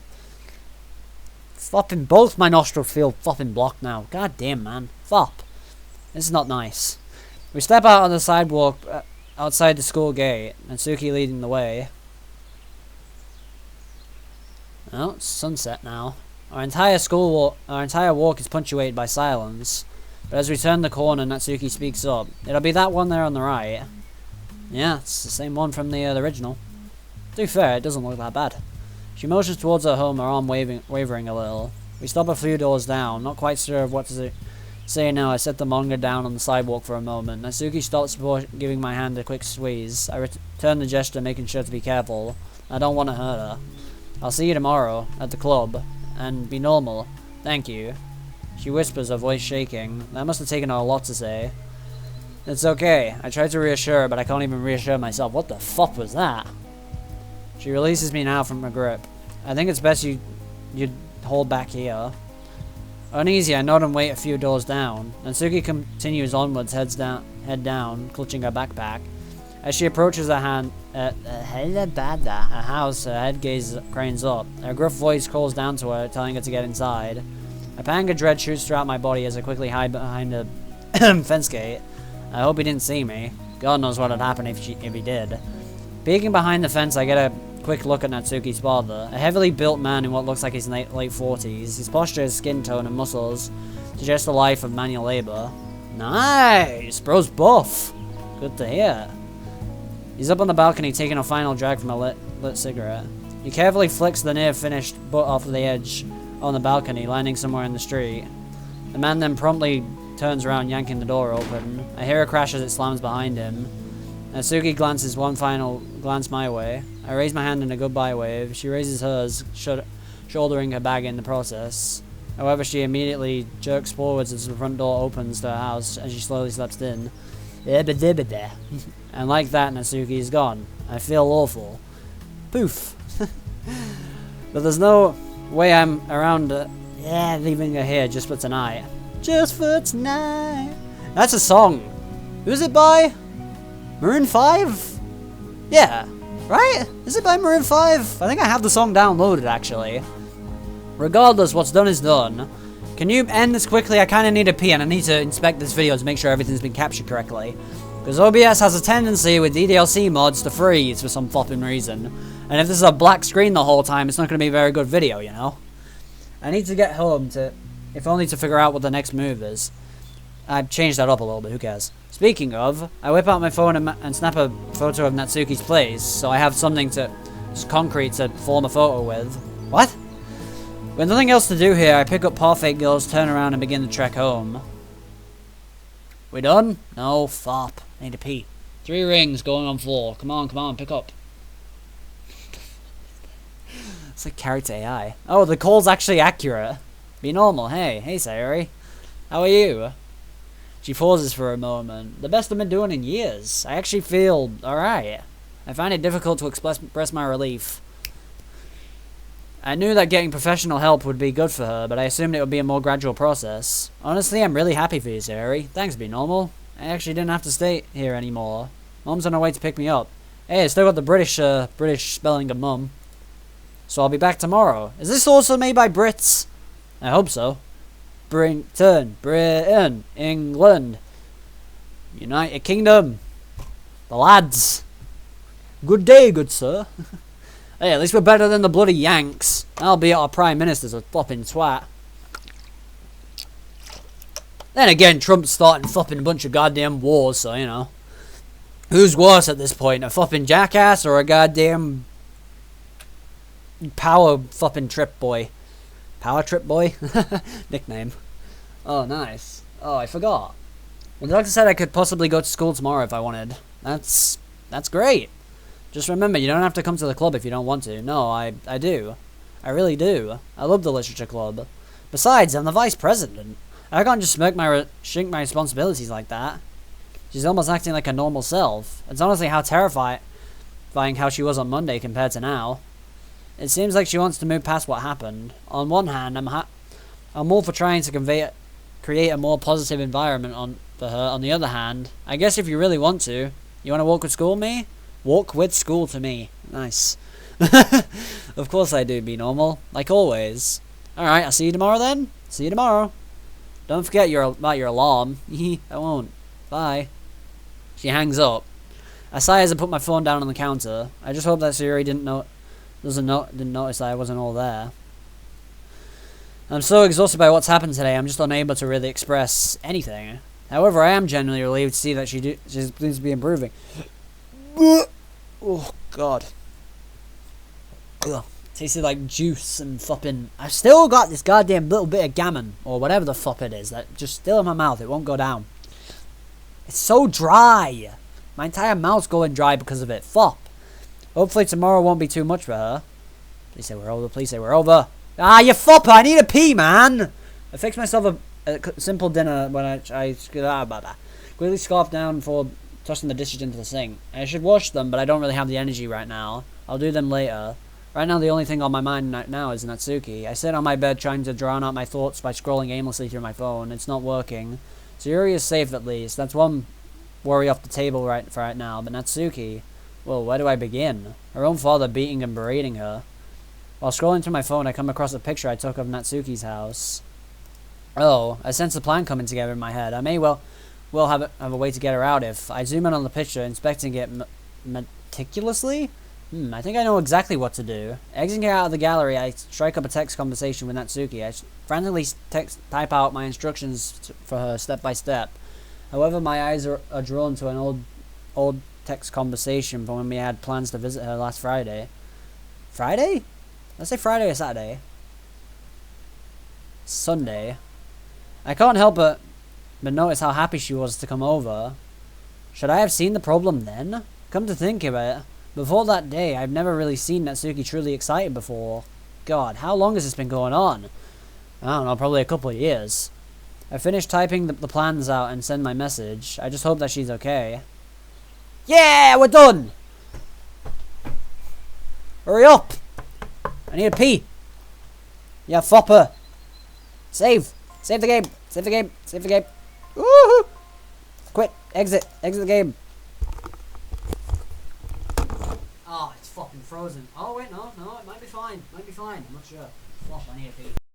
Flopping both my nostrils feel flopping blocked now. God damn, man. Flop. This is not nice. We step out on the sidewalk outside the school gate, Natsuki leading the way. Oh, it's sunset now. Our entire walk is punctuated by silence. But as we turn the corner, Natsuki speaks up. It'll be that one there on the right. Yeah, it's the same one from the original. To be fair, it doesn't look that bad. She motions towards her home, her arm wavering a little. We stop a few doors down, not quite sure of what to say now. I set the manga down on the sidewalk for a moment. Natsuki stops before giving my hand a quick squeeze. I return the gesture, making sure to be careful. I don't want to hurt her. I'll see you tomorrow, at the club. And be normal. Thank you. She whispers, her voice shaking. That must have taken her a lot to say. It's okay. I tried to reassure her, but I can't even reassure myself. What the fuck was that? She releases me now from her grip. I think it's best you'd hold back here. Uneasy, I nod and wait a few doors down. Natsuki continues onwards, head down, clutching her backpack. As she approaches her house, her head gaze cranes up. Her gruff voice calls down to her, telling her to get inside. A pang of dread shoots throughout my body as I quickly hide behind a fence gate. I hope he didn't see me. God knows what would happen if he did. Peeking behind the fence, I get a quick look at Natsuki's father. A heavily built man in what looks like his late 40s. His posture, his skin tone, and muscles suggest a life of manual labor. Nice! Bro's buff! Good to hear. He's up on the balcony taking a final drag from a lit cigarette. He carefully flicks the near-finished butt off the edge on the balcony, landing somewhere in the street. The man then promptly turns around, yanking the door open. I hear a crash as it slams behind him. Natsuki glances one final glance my way. I raise my hand in a goodbye wave. She raises hers, shouldering her bag in the process. However, she immediately jerks forwards as the front door opens to her house and she slowly steps in. And like that, Natsuki is gone. I feel awful. Poof. But there's no way I'm around leaving her here just for tonight. Just for tonight. That's a song. Who's it by? Maroon 5? Yeah, right? Is it by Maroon 5? I think I have the song downloaded, actually. Regardless, what's done is done. Can you end this quickly? I kind of need a pee and I need to inspect this video to make sure everything's been captured correctly. Because OBS has a tendency with DDLC mods to freeze for some flopping reason. And if this is a black screen the whole time, it's not going to be a very good video, you know? I need to get home to, if only to figure out what the next move is. I've changed that up a little bit, who cares? Speaking of, I whip out my phone and snap a photo of Natsuki's place, so I have something to It's concrete to form a photo with. What? With nothing else to do here, I pick up Parfait Girls, turn around and begin the trek home. We done? No, fop. Need to pee. 3 rings going on 4. Come on, pick up. It's like character AI. Oh, the call's actually accurate. Be normal. Hey Sayori. How are you? She pauses for a moment. The best I've been doing in years. I actually feel alright. I find it difficult to express my relief. I knew that getting professional help would be good for her, but I assumed it would be a more gradual process. Honestly, I'm really happy for you, Sayori. Thanks, Be Normal. I actually didn't have to stay here anymore. Mom's on her way to pick me up. Hey, I still got the British spelling of mum. So I'll be back tomorrow. Is this also made by Brits? I hope so. Britain, England, United Kingdom. The lads. Good day, good sir. Hey, at least we're better than the bloody Yanks. Albeit our Prime Minister's a flopping twat. Then again, Trump's starting flopping a bunch of goddamn wars, so, you know. Who's worse at this point? A flopping jackass or a goddamn power flopping trip boy? Power trip boy? Nickname. Oh, nice. Oh, I forgot. Well, the doctor said I could possibly go to school tomorrow if I wanted. That's great. Just remember, you don't have to come to the club if you don't want to. No, I do. I really do. I love the literature club. Besides, I'm the vice president. I can't just shrink my responsibilities like that. She's almost acting like her normal self. It's honestly how terrifying how she was on Monday compared to now. It seems like she wants to move past what happened. On one hand, I'm all for trying to create a more positive environment for her. On the other hand, I guess if you really want to, you want to walk with school me? Walk with school to me. Nice. Of course I do, Be Normal. Like always. Alright, I'll see you tomorrow then. See you tomorrow. Don't forget about your alarm. I won't. Bye. She hangs up. I sigh as I put my phone down on the counter. I just hope that Sayori didn't notice that I wasn't all there. I'm so exhausted by what's happened today, I'm just unable to really express anything. However, I am genuinely relieved to see that she seems to be improving. Oh, God. Ugh. Tasted like juice and flopping. I've still got this goddamn little bit of gammon, or whatever the flop it is, that just still in my mouth. It won't go down. It's so dry. My entire mouth's going dry because of it. Flop. Hopefully tomorrow won't be too much for her. Please say we're over. Please say we're over. Ah, you flopper. I need a pee, man. I fixed myself a simple dinner when I quickly scarfed down for tossing the dishes into the sink. I should wash them, but I don't really have the energy right now. I'll do them later. Right now, the only thing on my mind right now is Natsuki. I sit on my bed trying to drown out my thoughts by scrolling aimlessly through my phone. It's not working. Sayori is safe at least. That's one worry off the table right now. But Natsuki, well, where do I begin? Her own father beating and berating her. While scrolling through my phone, I come across a picture I took of Natsuki's house. Oh, I sense a plan coming together in my head. I may well have a way to get her out if I zoom in on the picture, inspecting it meticulously. I think I know exactly what to do. Exiting out of the gallery, I strike up a text conversation with Natsuki. I frantically type out my instructions for her step by step. However, my eyes are drawn to an old text conversation from when we had plans to visit her last Friday. Friday? Let's say Friday or Saturday. Sunday. I can't help but notice how happy she was to come over. Should I have seen the problem then? Come to think of it, before that day, I've never really seen Natsuki truly excited before. God, how long has this been going on? I don't know, probably a couple of years. I finished typing the plans out and send my message. I just hope that she's okay. Yeah, we're done! Hurry up! I need a pee. Yeah, fopper. Save. Save the game. Save the game. Save the game. Woohoo! Quit. Exit. Exit the game. Oh, it's fucking frozen. Oh, wait, no, it might be fine. I'm not sure. Flop, I need a pee.